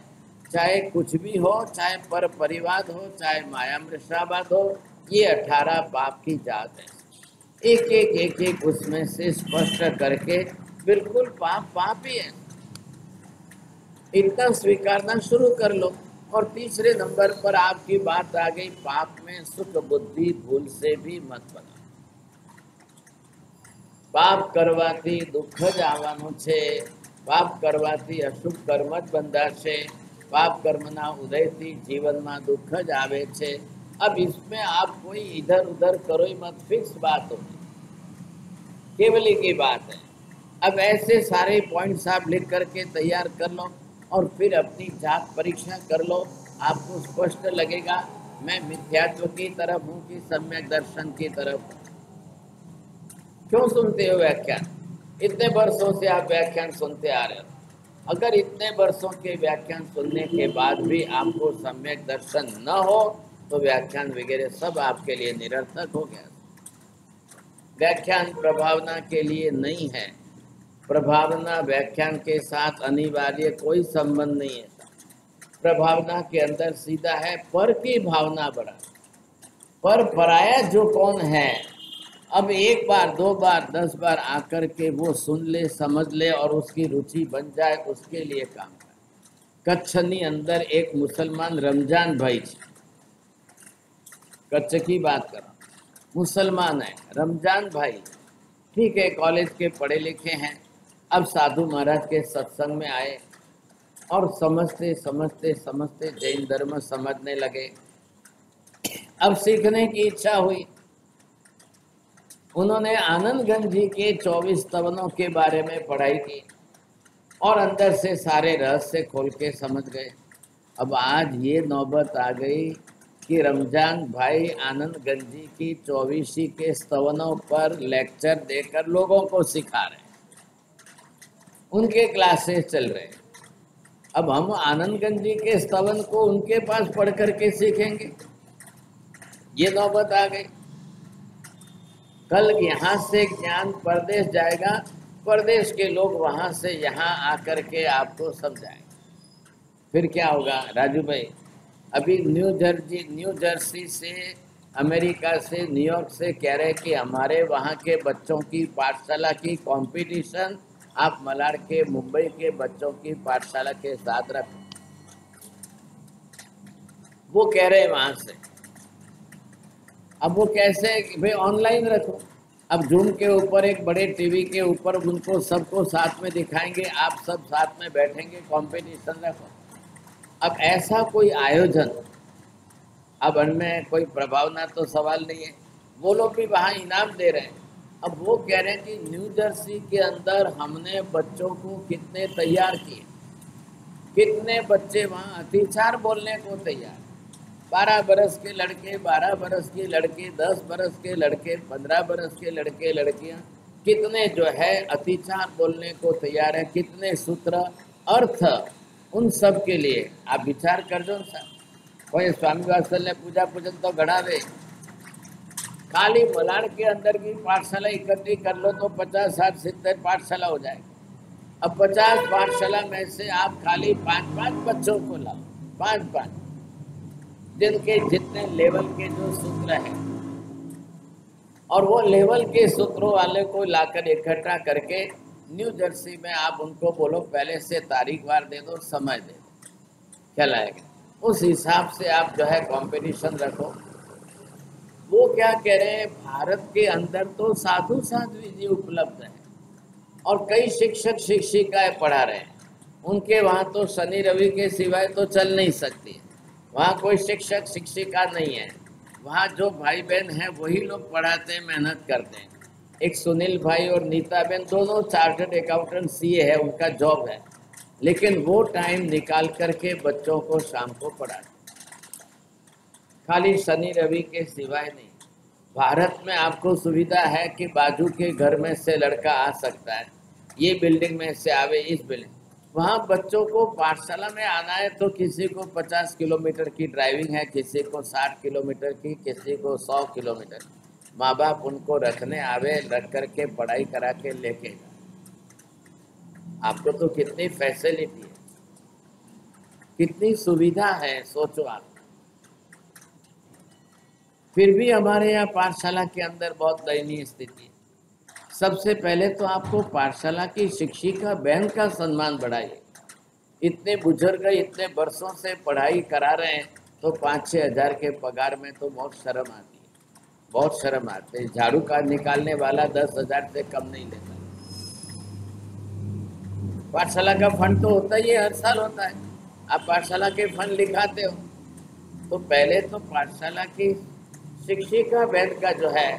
चाहे कुछ भी हो, चाहे पर परिवाद हो, चाहे माया मृषावाद हो, ये 18 पाप की जात है। एक एक उसमें से स्पष्ट करके बिल्कुल पाप पाप ही है, इतना स्वीकारना शुरू कर लो। और तीसरे नंबर पर आपकी बात आ गई, पाप में सुख बुद्धि भूल से भी मत बना। પાપ કરવાથી દુઃખ જ આવવાનું છે, પાપ કરવાથી અશુભ કર્મ જ બંધાશે, પાપ કર્મના ઉદયથી જીવનમાં दुख જ આવે છે। अब इसमें आप कोई इधर उधर करो ही मत, फिक्स बात होगी, केवल की बात है। अब ऐसे सारे पॉइंट्स आप लिख करके तैयार कर लो और फिर अपनी जात परीक्षा कर लो, आपको स्पष्ट लगेगा मैं मिथ्यात्व की तरफ हूँ कि सम्यक दर्शन की तरफ हूँ। क्यों सुनते हो व्याख्यान? इतने वर्षों से आप व्याख्यान सुनते आ रहे हो। अगर इतने वर्षों के व्याख्यान सुनने के बाद भी आपको सम्यक दर्शन न हो तो व्याख्यान वगैरह सब आपके लिए निरर्थक हो गया। व्याख्यान प्रभावना के लिए नहीं है, प्रभावना व्याख्यान के साथ अनिवार्य कोई संबंध नहीं है। प्रभावना के अंदर सीधा है पर की भावना बढ़ा, पर पराया जो कौन है, अब एक बार 2 बार 10 बार आकर के वो सुन ले समझ ले और उसकी रुचि बन जाए, उसके लिए काम करे। कच्छनी अंदर एक मुसलमान रमजान भाई, कच्छ की बात करो, मुसलमान है रमजान भाई, ठीक है, कॉलेज के पढ़े लिखे हैं। अब साधु महाराज के सत्संग में आए और समझते समझते समझते जैन धर्म समझने लगे। अब सीखने की इच्छा हुई, उन्होंने आनंदगंज जी के 24 स्तवनों के बारे में पढ़ाई की और अंदर से सारे रहस्य खोल के समझ गए। अब आज ये नौबत आ गई कि रमजान भाई आनंदगंज जी की 24 के स्तवनों पर लेक्चर देकर लोगों को सिखा रहे हैं, उनके क्लासेस चल रहे हैं। अब हम आनंदगंज जी के स्तवन को उनके पास पढ़ करके सीखेंगे, ये नौबत आ गई। कल यहाँ से ज्ञान परदेश जाएगा, परदेश के लोग वहाँ से यहाँ आकर के आपको समझाएंगे, फिर क्या होगा राजू भाई? अभी न्यू जर्सी से, अमेरिका से, न्यूयॉर्क से कह रहे कि हमारे वहाँ के बच्चों की पाठशाला की कंपटीशन आप मलाड के, मुंबई के बच्चों की पाठशाला के साथ रखें, वो कह रहे हैं वहाँ से। अब वो कैसे भाई ऑनलाइन रखो, अब जूम के ऊपर एक बड़े टीवी के ऊपर उनको सबको साथ में दिखाएंगे, आप सब साथ में बैठेंगे, कंपटीशन रखो। अब ऐसा कोई आयोजन, अब उनमें कोई प्रभावना तो सवाल नहीं है, वो लोग भी वहाँ इनाम दे रहे हैं। अब वो कह रहे हैं कि न्यू जर्सी के अंदर हमने बच्चों को कितने तैयार किए, कितने बच्चे वहाँ अतिचार बोलने को तैयार, 12 बरस के लड़के, 12 बरस के लड़के, 10 बरस के लड़के, 15 बरस के लड़के लड़कियां, कितने जो है अतिचार बोलने को तैयार है, कितने सूत्र अर्थ उन सब के लिए आप विचार कर दो। कोई स्वामी वात्सल्य पूजा पूजन तो घड़ा दे, खाली मलाड के अंदर की पाठशाला इकट्ठी कर लो तो 50, 60, 70 पाठशाला हो जाएगी। अब 50 पाठशाला में से आप खाली 5-5 बच्चों को लाओ, 5-5, जिनके जितने लेवल के जो सूत्र हैं, और वो लेवल के सूत्रों वाले को लाकर इकट्ठा करके न्यू जर्सी में आप उनको बोलो पहले से तारीख वार दे दो, समय दे दो, क्या लाएगा, उस हिसाब से आप जो है कंपटीशन रखो। वो क्या कह रहे हैं, भारत के अंदर तो साधु साध्वी जी उपलब्ध हैं और कई शिक्षक शिक्षिकाएं पढ़ा रहे हैं, उनके वहाँ तो शनि रवि के सिवाय तो चल नहीं सकती, वहाँ कोई शिक्षक शिक्षिका नहीं है, वहाँ जो भाई बहन हैं वही लोग पढ़ाते हैं, मेहनत करते हैं। एक सुनील भाई और नीता बहन दोनों चार्टर्ड अकाउंटेंट सीए है, उनका जॉब है, लेकिन वो टाइम निकाल करके बच्चों को शाम को पढ़ाते, खाली शनि रवि के सिवाय नहीं। भारत में आपको सुविधा है कि बाजू के घर में से लड़का आ सकता है, ये बिल्डिंग में से आवे इस बिल्डिंग, वहाँ बच्चों को पाठशाला में आना है तो किसी को 50 किलोमीटर की ड्राइविंग है, किसी को 60 किलोमीटर की, किसी को 100 किलोमीटर। माँ बाप उनको रखने आवे, रख करके पढ़ाई करा के लेके जाए। आपको तो कितनी फैसिलिटी है, कितनी सुविधा है, सोचो आप। फिर भी हमारे यहाँ पाठशाला के अंदर बहुत दयनीय स्थिति है। सबसे पहले तो आपको पाठशाला की शिक्षिका बहन का सम्मान बढ़ाइए, इतने बुजुर्ग इतने वर्षों से पढ़ाई करा रहे हैं, तो 5-6 हजार के पगार में तो बहुत शर्म आती है, बहुत शर्म आती है। झाड़ू का निकालने वाला 10,000 से कम नहीं लेता। पाठशाला का फंड तो होता ही है, हर साल होता है। आप पाठशाला के फंड लिखाते हो, तो पहले तो पाठशाला की शिक्षिका वैद का जो है,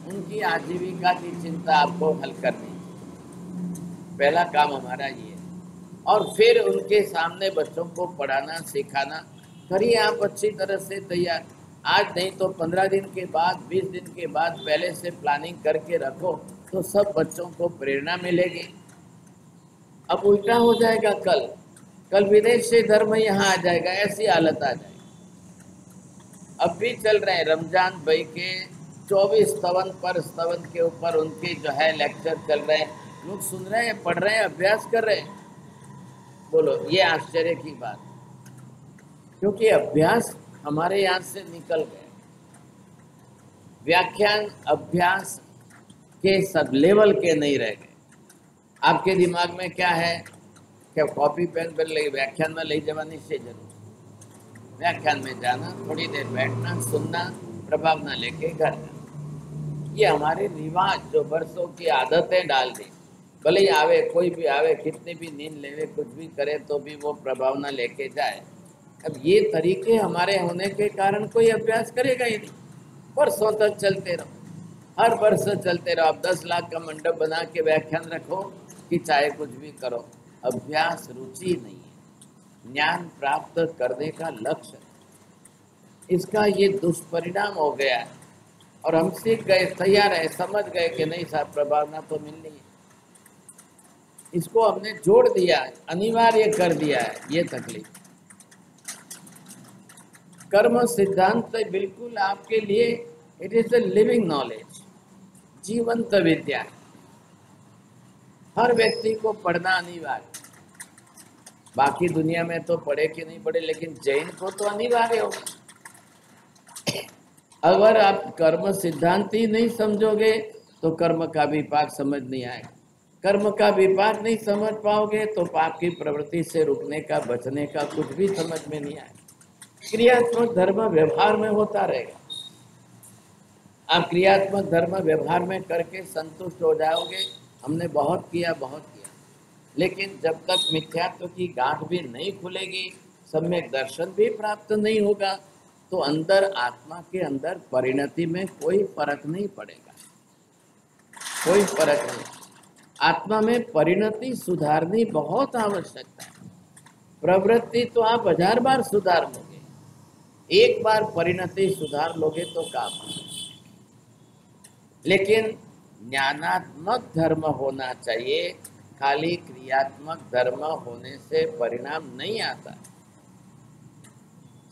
उनकी आजीविका की चिंता आपको हल करनी, पहला काम हमारा ये है। और फिर उनके सामने बच्चों को पढ़ाना सिखाना करिए आप अच्छी तरह से तैयार। आज नहीं तो 15 दिन के बाद, 20 दिन के बाद पहले से प्लानिंग करके रखो, तो सब बच्चों को प्रेरणा मिलेगी। अब उल्टा हो जाएगा, कल विदेश से धर्म यहाँ आ जाएगा, ऐसी हालत आ जाएगी। अब भी चल रहे हैं रमजान भाई के 24 स्तवन के ऊपर उनके जो है लेक्चर चल रहे हैं, लोग सुन रहे हैं, पढ़ रहे हैं, अभ्यास कर रहे हैं। बोलो, ये आश्चर्य की बात, क्योंकि अभ्यास हमारे यहाँ से निकल गए। व्याख्यान अभ्यास के सब लेवल के नहीं रह गए। आपके दिमाग में क्या है, क्या कॉपी पेन पर ले व्याख्यान में ले जवानी से जरूर, व्याख्यान में जाना, थोड़ी देर बैठना, सुनना, प्रभाव ना लेके घर जाना। ये हमारे रिवाज जो वर्षों की आदतें डाल दी, भले ही आवे, कोई भी आवे, कितनी भी नींद लेवे, कुछ भी करे, तो भी वो प्रभाव ना लेके जाए। अब ये तरीके हमारे होने के कारण कोई अभ्यास करेगा ही नहीं। वर्षों तक चलते रहो, हर वर्ष चलते रहो। आप 10 लाख का मंडप बना के व्याख्यान रखो कि चाहे कुछ भी करो, अभ्यास रुचि नहीं है, ज्ञान प्राप्त करने का लक्ष्य, इसका ये दुष्परिणाम हो गया है। और हम सीख गए, तैयार है, समझ गए कि नहीं साहब प्रभावना तो मिलनी है, इसको हमने जोड़ दिया है, अनिवार्य कर दिया है। ये तकलीफ कर्म सिद्धांत बिल्कुल आपके लिए it is the living knowledge, जीवंत विद्या। हर व्यक्ति को पढ़ना अनिवार्य, बाकी दुनिया में तो पढ़े कि नहीं पढ़े, लेकिन जैन को तो अनिवार्य होगा। अगर आप कर्म सिद्धांत ही नहीं समझोगे तो कर्म का विपाक समझ नहीं आएगा। कर्म का विपाक नहीं समझ पाओगे तो पाप की प्रवृत्ति से रुकने का, बचने का कुछ भी समझ में नहीं आएगा। क्रियात्मक धर्म व्यवहार में होता रहेगा। आप क्रियात्मक धर्म व्यवहार में करके संतुष्ट हो जाओगे, हमने बहुत किया, बहुत किया। लेकिन जब तक मिथ्यात्व की गांठ भी नहीं खुलेगी, सम्यक दर्शन भी प्राप्त नहीं होगा, तो अंदर आत्मा के अंदर परिणति में कोई फर्क नहीं पड़ेगा, कोई फर्क नहीं। आत्मा में परिणति सुधारनी बहुत आवश्यकता है। प्रवृत्ति तो आप 1000 बार सुधार लोगे, एक बार परिणति सुधार लोगे तो काम। लेकिन ज्ञानात्मक धर्म होना चाहिए, खाली क्रियात्मक धर्म होने से परिणाम नहीं आता।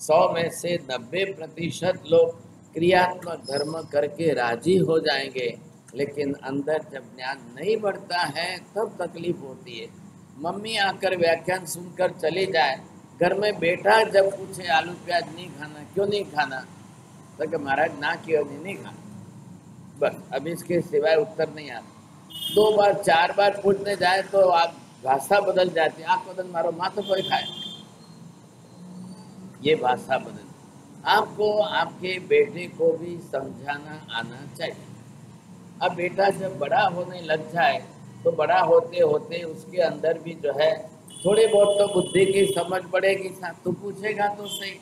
100 में से 90% लोग क्रियात्मक धर्म करके राजी हो जाएंगे, लेकिन अंदर जब ज्ञान नहीं बढ़ता है तब तकलीफ होती है। मम्मी आकर व्याख्यान सुनकर चली जाए, घर में बैठा जब पूछे आलू प्याज नहीं खाना, क्यों नहीं खाना, तो महाराज ना क्यों नहीं खाना, बस। अब इसके सिवाय उत्तर नहीं आता। 2 बार 4 बार पूछने जाए तो आप भाषा बदल जाती, आप बदल मारो, माँ तो कोई खाए, ये भाषा बदल। आपको आपके बेटे को भी समझाना आना चाहिए। अब बेटा जब बड़ा होने लग जाए तो बड़ा होते होते उसके अंदर भी जो है थोड़ी बहुत तो बुद्धि की समझ बढ़ेगी। साथ तो पूछेगा तो सही,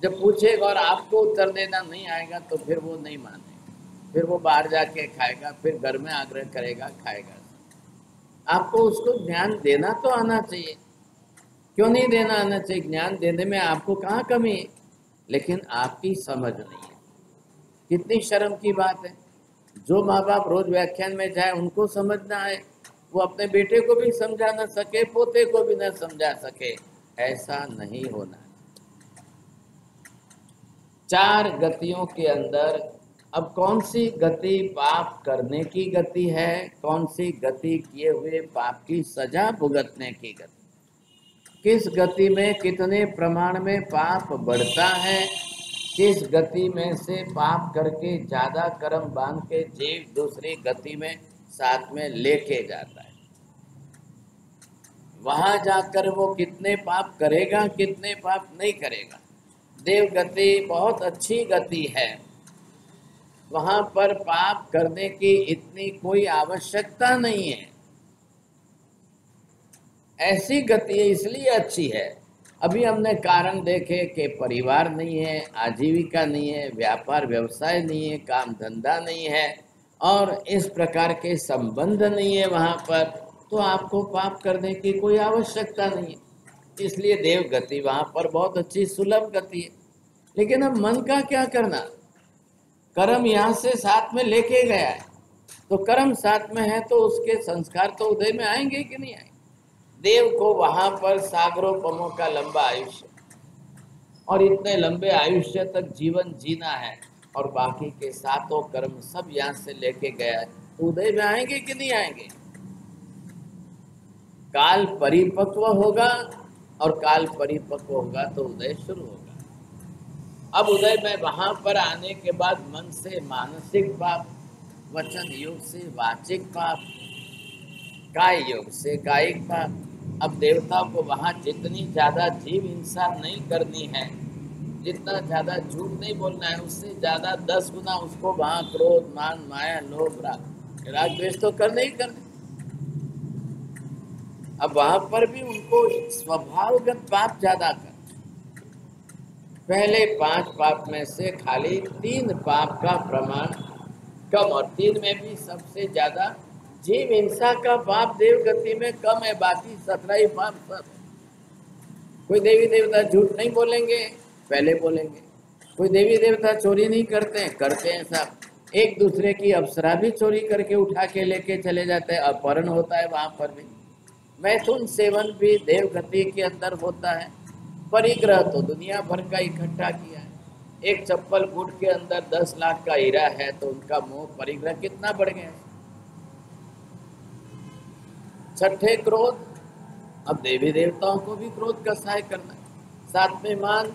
जब पूछेगा और आपको उत्तर देना नहीं आएगा तो फिर वो नहीं मानेगा, फिर वो बाहर जाके खाएगा, फिर घर में आग्रह करेगा, खाएगा। आपको उसको ज्ञान देना तो आना चाहिए, क्यों नहीं देना आना चाहिए? ज्ञान देने में आपको कहाँ कमी है, लेकिन आपकी समझ नहीं है। कितनी शर्म की बात है। जो माँ बाप रोज व्याख्यान में जाए उनको समझना है, वो अपने बेटे को भी समझा न सके, पोते को भी न समझा सके, ऐसा नहीं होना। 4 गतियों के अंदर अब कौन सी गति पाप करने की गति है, कौन सी गति किए हुए पाप की सजा भुगतने की गति, किस गति में कितने प्रमाण में पाप बढ़ता है, किस गति में से पाप करके ज्यादा कर्म बांध के जीव दूसरी गति में साथ में लेके जाता है। वहां जाकर वो कितने पाप करेगा, कितने पाप नहीं करेगा। देव गति बहुत अच्छी गति है, वहां पर पाप करने की इतनी कोई आवश्यकता नहीं है। ऐसी गति इसलिए अच्छी है, अभी हमने कारण देखे कि परिवार नहीं है, आजीविका नहीं है, व्यापार व्यवसाय नहीं है, काम धंधा नहीं है और इस प्रकार के संबंध नहीं है वहां पर, तो आपको पाप करने की कोई आवश्यकता नहीं है। इसलिए देव गति वहां पर बहुत अच्छी सुलभ गति है। लेकिन अब मन का क्या करना, कर्म यहाँ से साथ में लेके गया है, तो कर्म साथ में है तो उसके संस्कार तो उदय में आएंगे कि नहीं आएंगे। देव को वहां पर सागरोपमों का लंबा आयुष्य और इतने लंबे आयुष्य तक जीवन जीना है और बाकी के सातों कर्म सब यहाँ से लेके गया है, तो उदय में आएंगे कि नहीं आएंगे। काल परिपक्व होगा और काल परिपक्व होगा तो उदय शुरू होगा। अब उदय में वहां पर आने के बाद मन से मानसिक पाप, वचन योग से वाचिक पाप, काय योग से कायिक पाप। अब देवता को वहां जितनी ज्यादा जीव हिंसा नहीं करनी है, जितना ज्यादा झूठ नहीं बोलना है, उससे ज्यादा 10 गुना उसको वहां क्रोध, मान, माया, लोभ, राग द्वेष तो करने ही करने। अब वहां पर भी उनको स्वभावगत पाप ज्यादा कर। पहले 5 पाप में से खाली 3 पाप का प्रमाण कम, और 3 में भी सबसे ज्यादा जीव हिंसा का पाप देव गति में कम है, बाकी 17 ही पाप सब। कोई देवी देवता झूठ नहीं बोलेंगे, पहले बोलेंगे। कोई देवी देवता चोरी नहीं करते हैं, करते हैं सब। एक दूसरे की अप्सरा भी चोरी करके उठा के लेके चले जाते हैं, अपहरण होता है वहां पर भी। मैथुन सेवन भी देव गति के अंदर होता है। परिग्रह तो दुनिया भर का इकट्ठा किया है। एक चप्पल बूट के अंदर 10 लाख का हीरा है, तो उनका मोह परिग्रह कितना बढ़ गया। छठे क्रोध, अब देवी देवताओं को भी क्रोध का सहाय करना है। 7वें मान,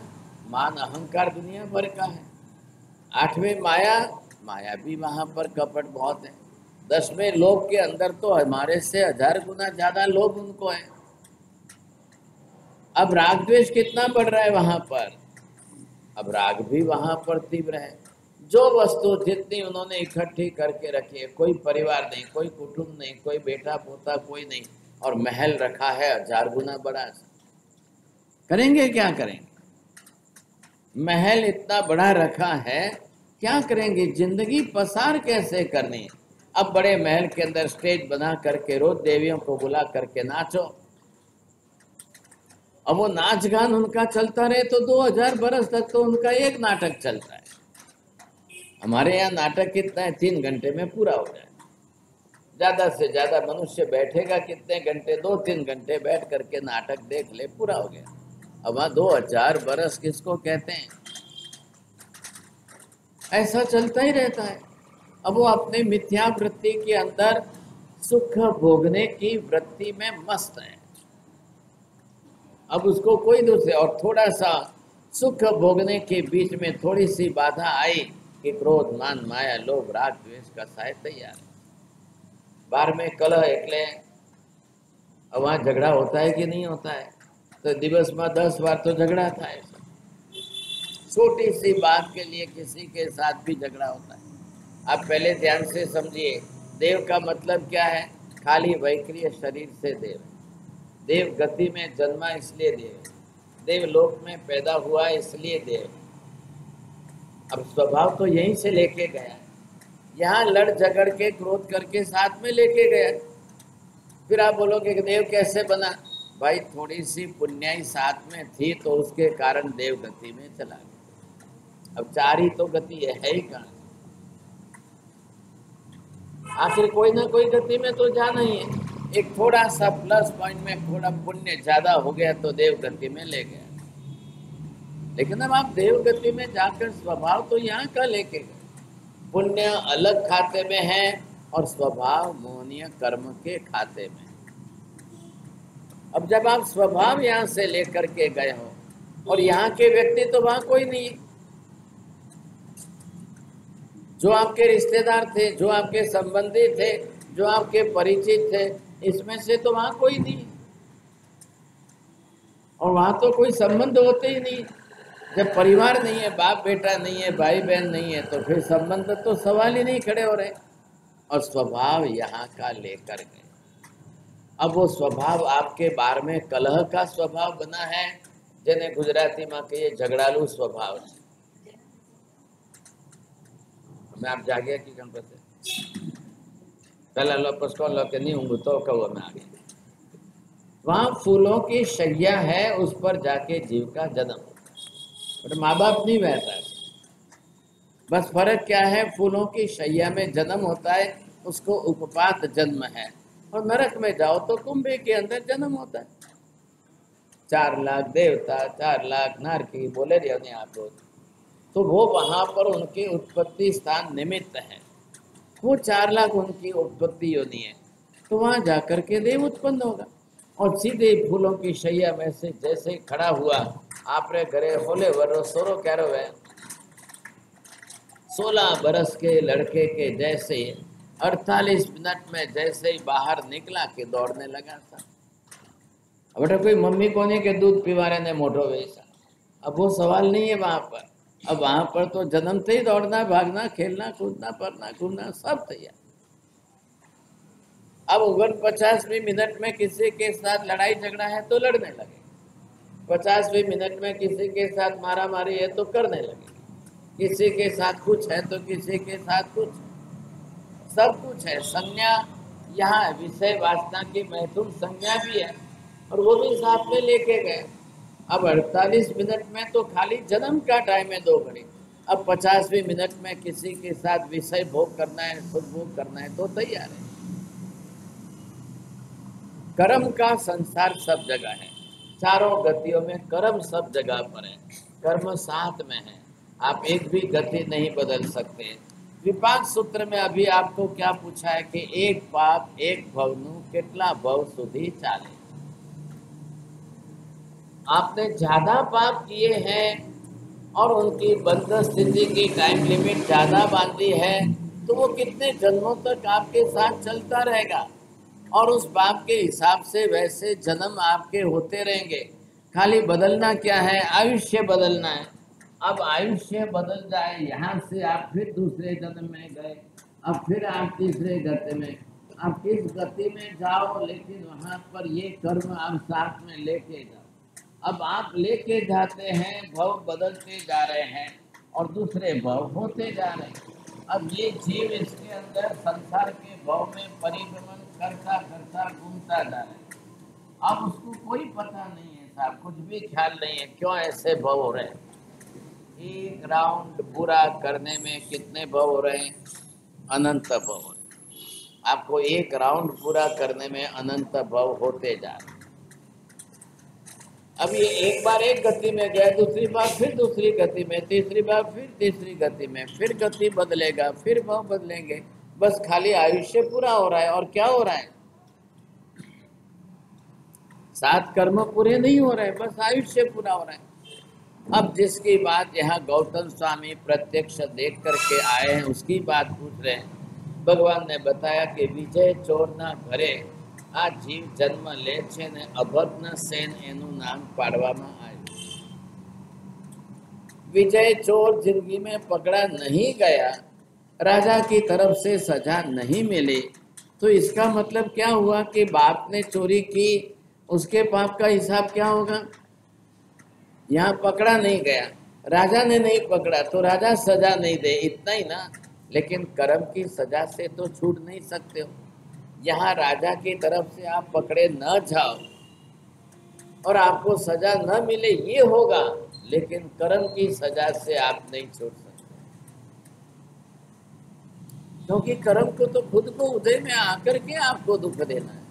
मान अहंकार दुनिया भर का है। 8वें माया, माया भी वहां पर कपट बहुत है। 10वें लोभ के अंदर तो हमारे से 1000 गुना ज्यादा लोभ उनको है। अब राग द्वेष कितना बढ़ रहा है वहां पर, अब राग भी वहां पर तीव्र है। जो वस्तु जितनी उन्होंने इकट्ठी करके रखी है, कोई परिवार नहीं, कोई कुटुंब नहीं, कोई बेटा पोता कोई नहीं, और महल रखा है 1000 गुना बड़ा। करेंगे क्या करेंगे, महल इतना बड़ा रखा है, क्या करेंगे, जिंदगी पसार कैसे करनी है। अब बड़े महल के अंदर स्टेज बना करके रोज देवियों को बुला करके नाचो। अब वो नाच गान उनका चलता रहे तो 2000 बरस तक तो उनका एक नाटक चलता है। हमारे यहाँ नाटक कितना है, 3 घंटे में पूरा हो जाए। ज्यादा से ज्यादा मनुष्य बैठेगा कितने घंटे, 2-3 घंटे बैठ करके नाटक देख ले, पूरा हो गया। अब वहां 2000 बरस किसको कहते हैं। ऐसा चलता ही रहता है। अब वो अपने मिथ्या वृत्ति के अंदर सुख भोगने की वृत्ति में मस्त है। अब उसको कोई दूसरे, और थोड़ा सा सुख भोगने के बीच में थोड़ी सी बाधा आई कि क्रोध, मान, माया, लोभ, राग द्वेष का सहाय तैयार। बार में कलह एकले, अब वहां झगड़ा होता है कि नहीं होता है, तो दिवस में 10 बार तो झगड़ा था है। छोटी सी बात के लिए किसी के साथ भी झगड़ा होता है। आप पहले ध्यान से समझिए, देव का मतलब क्या है, खाली वैक्रिय शरीर से देव। देव गति में जन्मा इसलिए देव, देव लोक में पैदा हुआ इसलिए देव। अब स्वभाव तो यहीं से लेके गया, यहाँ लड़ झगड़ के क्रोध करके साथ में लेके गया। फिर आप बोलोगे कि देव कैसे बना, भाई थोड़ी सी पुण्याई साथ में थी तो उसके कारण देव गति में चला गया। अब 4 ही तो गति है ही कहाँ, आखिर कोई ना कोई गति में तो जाना ही है। एक थोड़ा सा प्लस पॉइंट में थोड़ा पुण्य ज्यादा हो गया तो देव गति में ले गया। लेकिन अब आप देव गति में जाकर स्वभाव तो यहाँ का लेके गए। पुण्य अलग खाते में है और स्वभाव मोहनीय कर्म के खाते में। अब जब आप स्वभाव यहाँ से लेकर के गए हो और यहाँ के व्यक्ति तो वहां कोई नहीं, जो आपके रिश्तेदार थे, जो आपके संबंधी थे, जो आपके परिचित थे, इसमें से तो वहां कोई नहीं। और वहाँ तो कोई संबंध होते ही नहीं। जब परिवार नहीं है, बाप बेटा नहीं है, भाई बहन नहीं है, तो फिर संबंध तो सवाल ही नहीं खड़े हो रहे। और स्वभाव यहाँ का लेकर गए। अब वो स्वभाव आपके बारे में कलह का स्वभाव बना है, जेने गुजराती में कहिए झगड़ालू स्वभाव है। मैं आप जागे कि गणपति पहला लो पसको लो के नहीं हूँ तो कहो मैं आगे। वहाँ फूलों की शैया है, उस पर जाके जीव का जन्म। बट माँ बाप नहीं बैठता है। बस फर्क क्या है, फूलों की शैया में जन्म होता है, उसको उपपात जन्म है। और नरक में जाओ तो कुंभे के अंदर जन्म होता है। 4 लाख देवता, 4 लाख नारकी बोले रहे नहीं आप लोग, तो वो वहां पर उनकी उत्पत्ति स्थान निमित्त है। वो 4 लाख उनकी उत्पत्ति योनि है, तो वहां जाकर के देव उत्पन्न होगा। और सीधे फूलों की शैया में से जैसे ही खड़ा हुआ, आपरे घरे होले वरो सोरो क्यारो है, 16 बरस के लड़के के जैसे 48 मिनट में जैसे ही बाहर निकला कि दौड़ने लगा था। बेटा कोई मम्मी कोने के दूध पीवारे ने मोटो वैसा। अब वो सवाल नहीं है वहां पर। अब वहां पर तो जन्म से ही दौड़ना, भागना, खेलना, कूदना, पढ़ना, घूमना सब तैयार। अब 49वें मिनट में किसी के साथ लड़ाई झगड़ा है तो लड़ने लगे, 50वें मिनट में किसी के साथ मारा मारी है तो करने लगे, किसी के साथ कुछ है तो किसी के साथ कुछ, सब कुछ है। संज्ञा यहाँ विषय वासना की महत्वपूर्ण संज्ञा भी है, और वो भी साथ में लेके गए। अब 48 मिनट में तो खाली जन्म का टाइम है 2 घड़ी। अब 50वें मिनट में किसी के साथ विषय भोग करना है, सुख भोग करना है तो तैयार है। कर्म का संसार सब जगह है, चारों गतियों में कर्म सब जगह पर है। कर्म साथ में है, आप एक भी गति नहीं बदल सकते। विपाक सूत्र में अभी आपको क्या पूछा है कि एक पाप एक भवनु कितना भव सुधी चाले। आपने ज्यादा पाप किए हैं और उनकी बंध स्थिति की टाइम लिमिट ज्यादा बांधी है, तो वो कितने जन्मों तक आपके साथ चलता रहेगा, और उस पाप के हिसाब से वैसे जन्म आपके होते रहेंगे। खाली बदलना क्या है, आयुष्य बदलना है। अब आयुष्य बदल जाए, यहाँ से आप फिर दूसरे जन्म में गए, अब फिर आप तीसरे गति में, आप किस गति में जाओ, लेकिन वहाँ पर ये कर्म आप साथ में लेके जाओ। अब आप लेके जाते हैं, भव बदलते जा रहे हैं और दूसरे भव होते जा रहे हैं। अब ये जीव इसके अंदर संसार के भव में परिभ्रमण करता करता घूमता जा रहा है। अब उसको कोई पता नहीं है साहब, कुछ भी ख्याल नहीं है क्यों ऐसे भव हो रहे हैं। एक राउंड पूरा करने में कितने भव हो रहे हैं? अनंत भव हो रहे हैं। आपको एक राउंड पूरा करने में अनंत भव होते जा रहे हैं। अब ये एक बार एक गति में गया, दूसरी बार फिर दूसरी गति में, तीसरी बार फिर तीसरी गति में, फिर गति बदलेगा, फिर भाव बदलेंगे। बस खाली आयुष्य पूरा हो रहा है। और क्या हो रहा है? 7 कर्म पूरे नहीं हो रहे, बस आयुष्य पूरा हो रहा है। अब जिसकी बात यहाँ गौतम स्वामी प्रत्यक्ष देख करके आए हैं, उसकी बात पूछ रहे हैं। भगवान ने बताया कि विजय चोरना घरे आ जीव जन्म ले छे ने अभद्न सेन एनु नाम पाडवामां आव्युं। विजय चोर जिंदगी में पकड़ा नहीं गया, राजा की तरफ से सजा नहीं मिली, तो इसका मतलब क्या हुआ कि बाप ने चोरी की, उसके पाप का हिसाब क्या होगा? यहाँ पकड़ा नहीं गया, राजा ने नहीं पकड़ा तो राजा सजा नहीं दे, इतना ही ना। लेकिन कर्म की सजा से तो छूट नहीं सकते हो। यहाँ राजा की तरफ से आप पकड़े न जाओ और आपको सजा न मिले, ये होगा, लेकिन कर्म की सजा से आप नहीं छोड़ सकते, क्योंकि कर्म को तो खुद को उदय में आकर के आपको दुख देना है।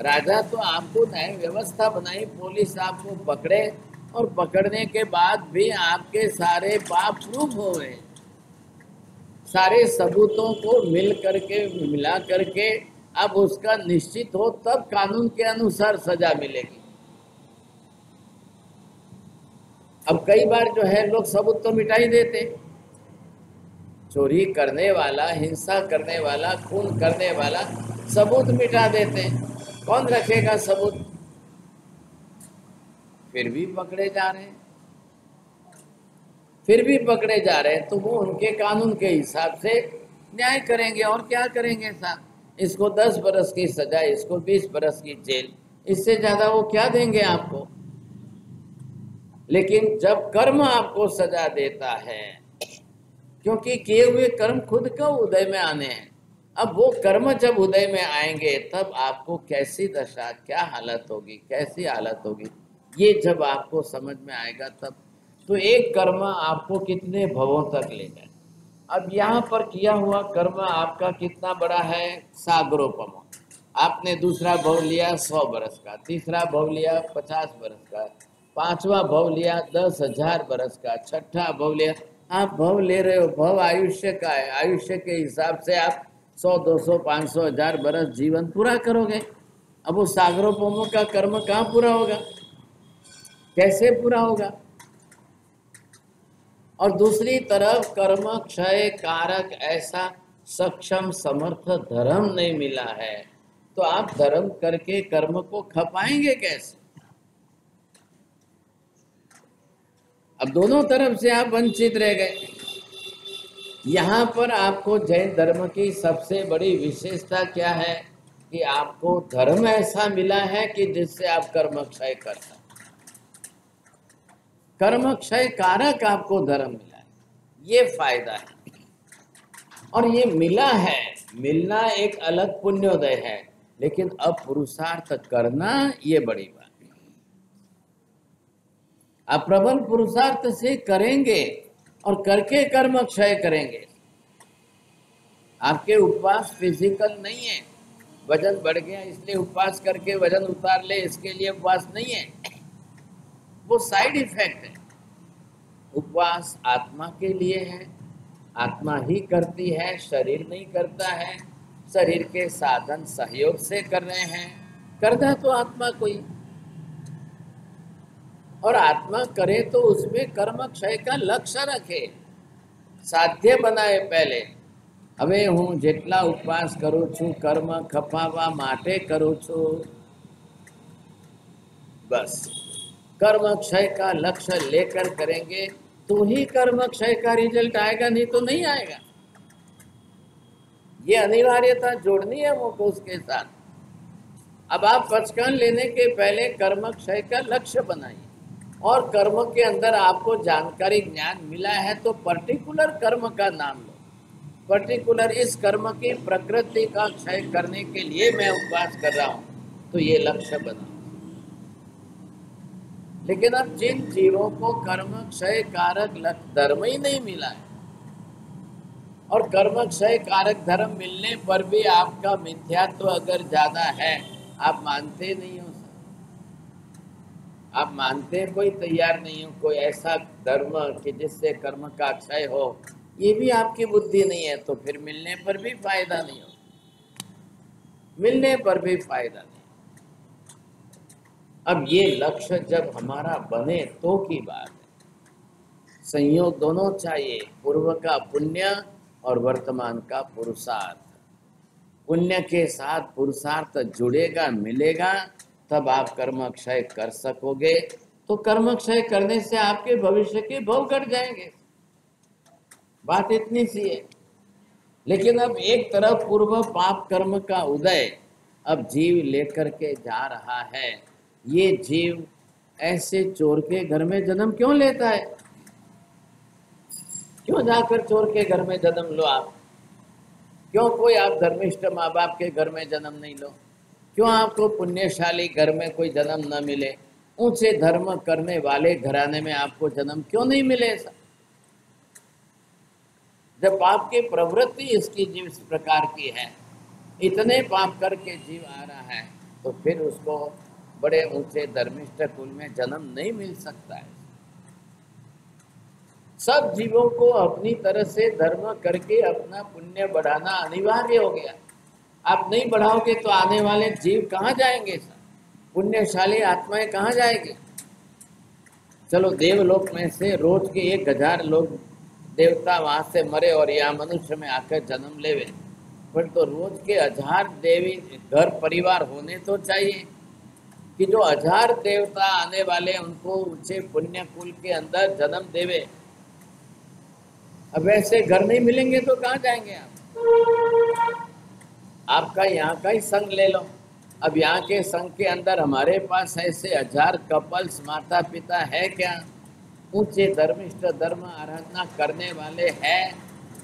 राजा तो आपको न्याय व्यवस्था बनाई, पुलिस आपको पकड़े, और पकड़ने के बाद भी आपके सारे पाप प्रूफ हो गए, सारे सबूतों को मिला करके अब उसका निश्चित हो, तब कानून के अनुसार सजा मिलेगी। अब कई बार जो है लोग सबूत तो मिटा ही देते, चोरी करने वाला, हिंसा करने वाला, खून करने वाला सबूत मिटा देते हैं। कौन रखेगा सबूत? फिर भी पकड़े जा रहे हैं, फिर भी पकड़े जा रहे हैं, तो वो उनके कानून के हिसाब से न्याय करेंगे। और क्या करेंगे साहब, इसको 10 बरस की सजा, इसको 20 बरस की जेल, इससे ज्यादा वो क्या देंगे आपको। लेकिन जब कर्म आपको सजा देता है, क्योंकि किए हुए कर्म खुद का उदय में आने हैं, अब वो कर्म जब उदय में आएंगे तब आपको कैसी दशा, क्या हालत होगी, कैसी हालत होगी, ये जब आपको समझ में आएगा तब। तो एक कर्म आपको कितने भवों तक ले जाए। अब यहाँ पर किया हुआ कर्म आपका कितना बड़ा है, सागरोपम। आपने दूसरा भव लिया 100 बरस का, तीसरा भव लिया 50 बरस का, पांचवा भव लिया 10,000 बरस का, छठा भव लिया। आप भव ले रहे हो, भव आयुष्य का है, आयुष्य के हिसाब से आप 100, 200, 500, 1000 बरस जीवन पूरा करोगे। अब वो सागरोपमों का कर्म कहाँ पूरा होगा, कैसे पूरा होगा। और दूसरी तरफ कर्म क्षय कारक ऐसा सक्षम समर्थ धर्म नहीं मिला है, तो आप धर्म करके कर्म को खपाएंगे कैसे। अब दोनों तरफ से आप वंचित रह गए। यहाँ पर आपको जैन धर्म की सबसे बड़ी विशेषता क्या है कि आपको धर्म ऐसा मिला है कि जिससे आप कर्म क्षय कर सकते, कर्म क्षय कारक आपको धर्म मिला है, ये फायदा है। और ये मिला है, मिलना एक अलग पुण्योदय है, लेकिन अब पुरुषार्थ करना ये बड़ी बात है। आप प्रबल पुरुषार्थ से करेंगे और करके कर्म क्षय करेंगे। आपके उपवास फिजिकल नहीं है, वजन बढ़ गया इसलिए उपवास करके वजन उतार ले, इसके लिए उपवास नहीं है, वो साइड इफेक्ट है। उपवास आत्मा के लिए है, आत्मा ही करती है, शरीर नहीं करता है। शरीर के साधन सहयोग से कर रहे हैं, करता तो आत्मा कोई, और आत्मा करे तो उसमें कर्म क्षय का लक्ष्य रखे, साध्य बनाए। पहले હવે હું જેટલા ઉપવાસ કરું છું કર્મ ખપાવવા માટે કરું છું, बस कर्म क्षय का लक्ष्य लेकर करेंगे तो ही कर्म क्षय का रिजल्ट आएगा, नहीं तो नहीं आएगा। ये अनिवार्यता जोड़नी है वो को उसके साथ। अब आप पचकान लेने के पहले कर्म क्षय का लक्ष्य बनाइए, और कर्म के अंदर आपको जानकारी ज्ञान मिला है तो पर्टिकुलर कर्म का नाम लो, पर्टिकुलर इस कर्म की प्रकृति का क्षय करने के लिए मैं उपवास कर रहा हूं, तो ये लक्ष्य बना। लेकिन अब जिन जीवों को कर्म क्षय कारक धर्म ही नहीं मिला है, और कर्म क्षय कारक धर्म मिलने पर भी आपका मिथ्यात्व अगर ज्यादा है, आप मानते नहीं हो, आप मानते कोई तैयार नहीं हो कोई ऐसा धर्म कि जिससे कर्म का क्षय हो, ये भी आपकी बुद्धि नहीं है, तो फिर मिलने पर भी फायदा नहीं हो, मिलने पर भी फायदा नहीं। अब ये लक्ष्य जब हमारा बने तो की बात है। संयोग दोनों चाहिए, पूर्व का पुण्य और वर्तमान का पुरुषार्थ। पुण्य के साथ पुरुषार्थ जुड़ेगा, मिलेगा, तब आप कर्म क्षय कर सकोगे। तो कर्म क्षय करने से आपके भविष्य के भव कट जाएंगे, बात इतनी सी है। लेकिन अब एक तरफ पूर्व पाप कर्म का उदय अब जीव लेकर के जा रहा है। ये जीव ऐसे चोर के घर में जन्म क्यों लेता है, क्यों जाकर चोर के घर में जन्म लो आप, क्यों कोई आप धर्मिष्ठ माँ बाप के घर में जन्म नहीं लो, क्यों आपको पुण्यशाली घर में कोई जन्म न मिले, ऊंचे धर्म करने वाले घराने में आपको जन्म क्यों नहीं मिले। ऐसा जब पाप की प्रवृत्ति इसकी जीव इस प्रकार की है, इतने पाप करके जीव आ रहा है, तो फिर उसको बड़े ऊंचे धर्मिष्ठ कुल में जन्म नहीं मिल सकता है। सब जीवों को अपनी तरह से धर्म करके अपना पुण्य बढ़ाना अनिवार्य हो गया। आप नहीं बढ़ाओगे तो आने वाले जीव कहाँ जाएंगे, पुण्यशाली आत्माएं कहाँ जाएंगे। चलो देवलोक में से रोज के 1000 लोग देवता वहां से मरे और यहाँ मनुष्य में आकर जन्म लेवे, पर तो रोज के 1000 देवी घर परिवार होने तो चाहिए। कि जो 1000 देवता आने वाले उनको ऊंचे पुण्य कुल के अंदर जन्म देवे। अब वैसे घर नहीं मिलेंगे तो कहाँ जाएंगे आप? आपका यहाँ का ही संग ले लो। अब यहाँ के संघ के अंदर हमारे पास ऐसे 1000 कपल्स माता पिता है क्या, ऊंचे धर्मिष्ठ धर्म आराधना करने वाले हैं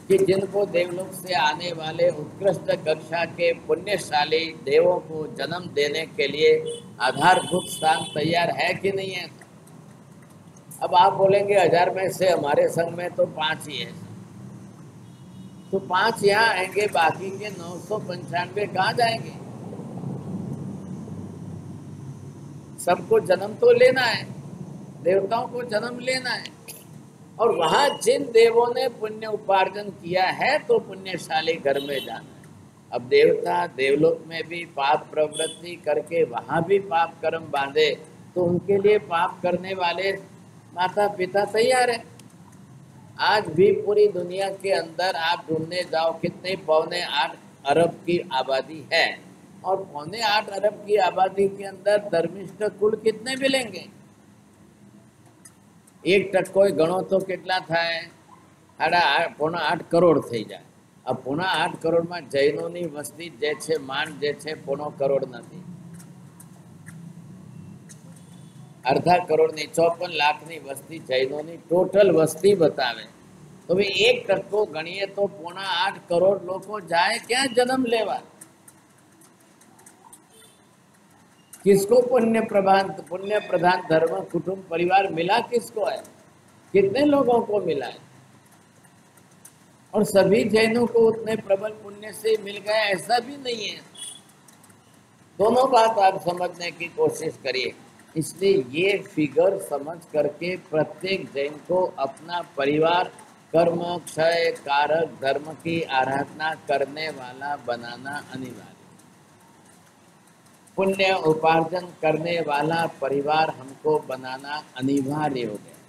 कि जिनको देवलोक से आने वाले उत्कृष्ट कक्षा के पुण्यशाली देवों को जन्म देने के लिए आधारभूत स्थान तैयार है कि नहीं है? अब आप बोलेंगे 1000 में से हमारे संघ में तो 5 ही है, तो 5 यहाँ आएंगे, बाकी के 995 कहाँ जाएंगे? सबको जन्म तो लेना है, देवताओं को जन्म लेना है, और वहां जिन देवों ने पुण्य उपार्जन किया है तो पुण्यशाली घर में जाना है। अब देवता देवलोक में भी पाप प्रवृत्ति करके वहां भी पाप कर्म बांधे तो उनके लिए पाप करने वाले माता पिता तैयार है। आज भी पूरी दुनिया के अंदर आप ढूंढने जाओ कितने 8.25 अरब की आबादी है, और 8.25 अरब की आबादी के अंदर धर्मिष्ठ कुल कितने मिलेंगे? 1% गणो तो કેટલા થાય? 8.25 करोड़ થઈ જાય। अब 8.25 करोड़ में जैनोनी वस्ती जे छे मान जे छे 1.25 करोड़ नहीं, अर्धा करोड़ नहीं, 54 लाख ની વસ્તી જૈનોની टोटल वस्ती बतावे तो भी 1% गणिए तो 8.25 करोड़ लोगों जाए क्या जन्म लेवा? किसको पुण्य प्रधान धर्म कुटुंब परिवार मिला? किसको है? कितने लोगों को मिला है? और सभी जैनों को उतने प्रबल पुण्य से मिल गया ऐसा भी नहीं है। दोनों बात आप समझने की कोशिश करिए। इसलिए ये फिगर समझ करके प्रत्येक जैन को अपना परिवार कर्म क्षय कारक धर्म की आराधना करने वाला बनाना अनिवार्य। पुण्य उपार्जन करने वाला परिवार हमको बनाना अनिवार्य हो गया।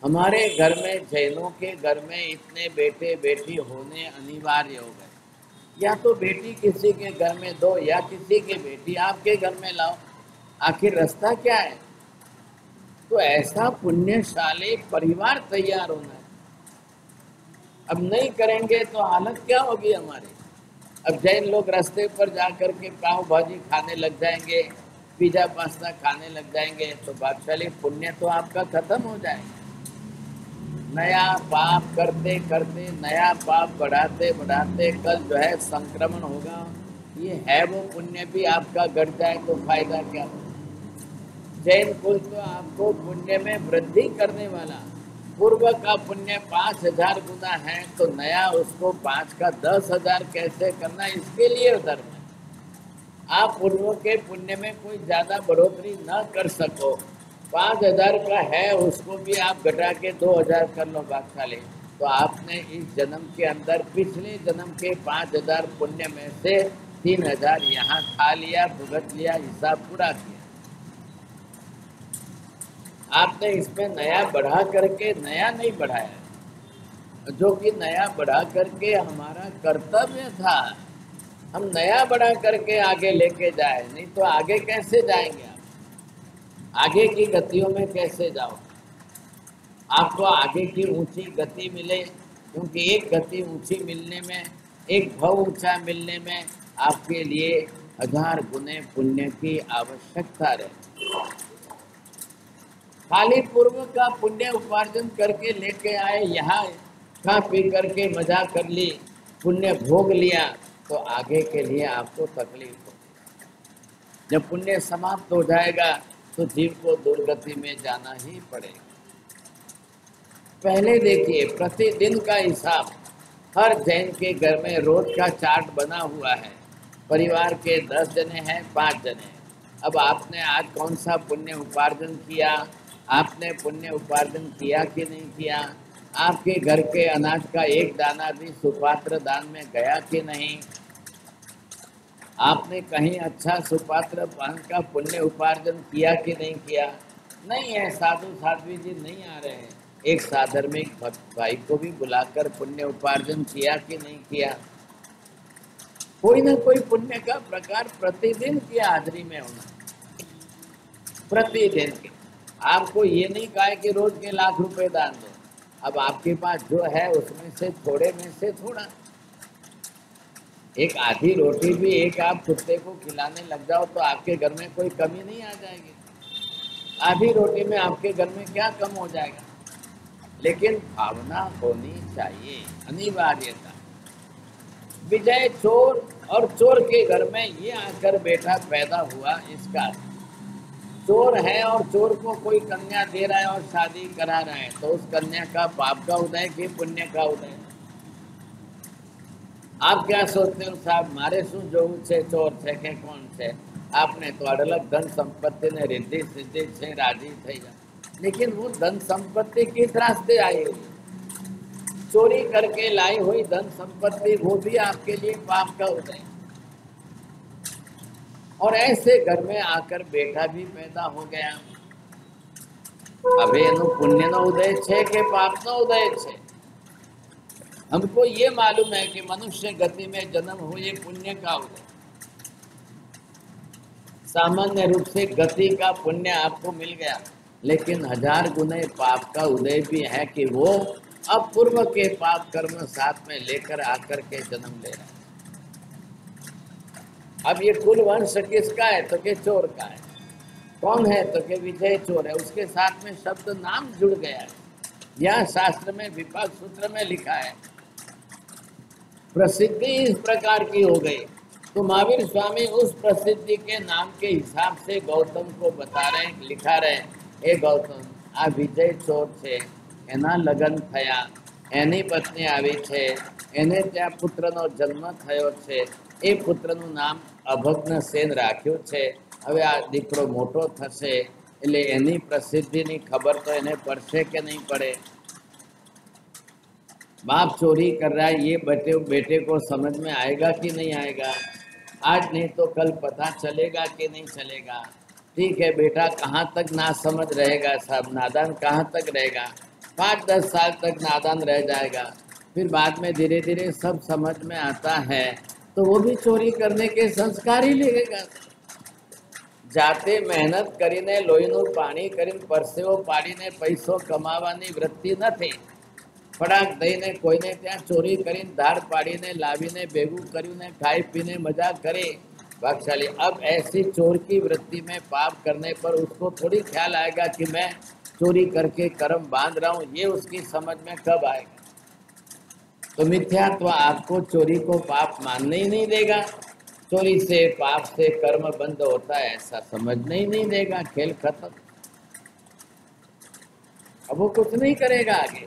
हमारे घर में जैनों के घर में इतने बेटे बेटी होने अनिवार्य हो गए। या तो बेटी किसी के घर में दो या किसी की बेटी आपके घर में लाओ, आखिर रास्ता क्या है? तो ऐसा पुण्यशाली परिवार तैयार होना है। अब नहीं करेंगे तो हालत क्या होगी हमारी? अब जैन लोग रास्ते पर जा कर के पाव भाजी खाने लग जाएंगे, पिज्जा पास्ता खाने लग जाएंगे, तो भाग्यशाली पुण्य तो आपका खत्म हो जाएगा। नया पाप करते करते नया पाप बढ़ाते बढ़ाते कल जो है संक्रमण होगा, ये है वो पुण्य भी आपका घट जाए तो फायदा क्या? जैन कुल तो आपको पुण्य में वृद्धि करने वाला, पूर्व का पुण्य 5000 गुना है तो नया उसको 5 का 10,000 कैसे करना, इसके लिए धर्म है। आप पूर्व के पुण्य में कोई ज्यादा बढ़ोतरी न कर सको, 5000 का है उसको भी आप घटा के 2000 कर लो भाग्यशाली, तो आपने इस जन्म के अंदर पिछले जन्म के 5000 पुण्य में से 3000 यहाँ खा लिया, भुगत लिया, हिसाब पूरा किया। आपने इसमें नया बढ़ा करके नया नहीं बढ़ाया, जो कि नया बढ़ा करके हमारा कर्तव्य था। हम नया बढ़ा करके आगे लेके जाए, नहीं तो आगे कैसे जाएंगे? आप आगे की गतियों में कैसे जाओ? आपको आगे की ऊंची गति मिले, क्योंकि एक गति ऊंची मिलने में, एक भाव ऊंचा मिलने में आपके लिए 1000 गुने पुण्य की आवश्यकता रहती। खाली पूर्व का पुण्य उपार्जन करके लेके आए, यहाँ खा पी करके मजा कर ली, पुण्य भोग लिया, तो आगे के लिए आपको तकलीफ होगी। जब पुण्य समाप्त हो जाएगा तो जीव को दुर्गति में जाना ही पड़ेगा। पहले देखिए, प्रतिदिन का हिसाब हर जैन के घर में रोज का चार्ट बना हुआ है। परिवार के 10 जने हैं, 5 जने हैं। अब आपने आज कौन सा पुण्य उपार्जन किया, आपने पुण्य उपार्जन किया कि नहीं किया, आपके घर के अनाज का एक दाना भी सुपात्र दान में गया कि नहीं, आपने कहीं अच्छा सुपात्र पान का पुण्य उपार्जन किया कि नहीं किया? नहीं है, साधु साध्वी जी नहीं आ रहे हैं। एक साधर्मिक भक्त भाई को भी बुलाकर पुण्य उपार्जन किया कि नहीं किया? कोई ना कोई पुण्य का प्रकार प्रतिदिन की हाजिरी में होना। प्रतिदिन के। आपको ये नहीं कहा है कि रोज के लाख रुपए दान दो। अब आपके पास जो है उसमें से थोड़े में से थोड़ा, एक आधी रोटी भी एक आप कुत्ते को खिलाने लग जाओ तो आपके घर में कोई कमी नहीं आ जाएगी। आधी रोटी में आपके घर में क्या कम हो जाएगा। लेकिन भावना होनी चाहिए, अनिवार्यता। विजय चोर और चोर के घर में ये आकर बेटा पैदा हुआ, इसका चोर है और चोर को कोई कन्या दे रहा है और शादी करा रहा है, तो उस कन्या का पाप का उदय कि पुण्य का उदय। आप क्या सोचते हो साहब, मारे शू जोવું છે ચોર છે કે કોણ છે? आपने तो अडलक धन संपत्ति ने रिद्धि सिद्धि से राजी થઈ जा, लेकिन वो धन संपत्ति किस रास्ते आई हुई, चोरी करके लाई हुई धन संपत्ति, वो भी आपके लिए पाप का उदय। और ऐसे घर में आकर बेटा भी पैदा हो गया। હવે એનું પુણ્યનો ઉદય છે કે પાપનો ઉદય છે? हमको ये मालूम है कि मनुष्य गति में जन्म हो ये पुण्य का उदय। सामान्य रूप से गति का पुण्य आपको मिल गया, लेकिन 1000 गुने पाप का उदय भी है कि वो अब पूर्व के पाप कर्म साथ में लेकर आकर के जन्म ले रहा है। अब ये कुल वंश किसका है? तो के चोर का है। कौन है? तो के विजय चोर है। उसके साथ में शब्द नाम जुड़ गया है। यह शास्त्र में विपाक सूत्र में लिखा है। प्रसिद्धि इस प्रकार की हो गई तो महावीर स्वामी उस प्रसिद्धि के नाम के हिसाब से गौतम को बता रहे, लिखा रहे, हे गौतम, आ विजय चोर छे, एना लग्न थया, एनी पत्नी आवी छे, एने त्या पुत्रनो जन्म थयो छे, ए पुत्रનું नाम અભગ્ન સેન રાખ્યું છે। હવે આ દીકરો મોટો થશે એટલે એની પ્રસિદ્ધિની ખબર તો એને પડશે કે નહીં પડે। बाप चोरी कर रहा है, ये बेटे को समझ में आएगा कि नहीं आएगा? आज नहीं तो कल पता चलेगा कि नहीं चलेगा। ठीक है, बेटा कहाँ तक ना समझ रहेगा, सब नादान कहाँ तक रहेगा? 5-10 साल तक नादान रह जाएगा, फिर बाद में धीरे धीरे सब समझ में आता है तो वो भी चोरी करने के संस्कार ही लेगा। जाते मेहनत करीने लोहीનું પાણી કરીને પરસેવો પાડીને પૈસો કમાવાની વૃત્તિ નથી। ફડાક દઈને કોઈને ત્યાં ચોરી કરીને ધાડ પાડીને લાવીને ભેગું કર્યું ને ખાઈ પીને મજા करे भागशाली। अब ऐसी चोर की वृत्ति में पाप करने पर उसको थोड़ी ख्याल आएगा कि मैं चोरी करके कर्म बांध रहा हूँ, ये उसकी समझ में कब आएगा? तो मिथ्यात्व आपको चोरी को पाप मानने ही नहीं देगा। चोरी से पाप से कर्म बंद होता है ऐसा समझने ही नहीं देगा। खेल खत्म। अब वो कुछ नहीं करेगा आगे।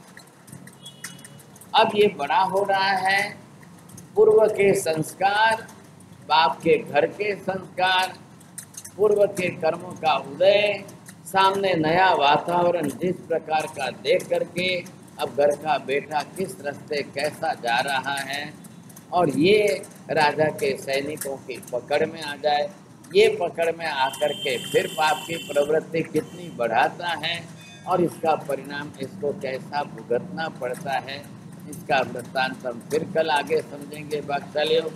अब ये बड़ा हो रहा है, पूर्व के संस्कार, बाप के घर के संस्कार, पूर्व के कर्मों का उदय, सामने नया वातावरण जिस प्रकार का देख करके अब घर का बेटा किस रास्ते कैसा जा रहा है और ये राजा के सैनिकों की पकड़ में आ जाए, ये पकड़ में आकर के फिर पाप की प्रवृत्ति कितनी बढ़ाता है और इसका परिणाम इसको कैसा भुगतना पड़ता है, इसका वृत्तांत हम फिर कल आगे समझेंगे। भाग्यशालियों।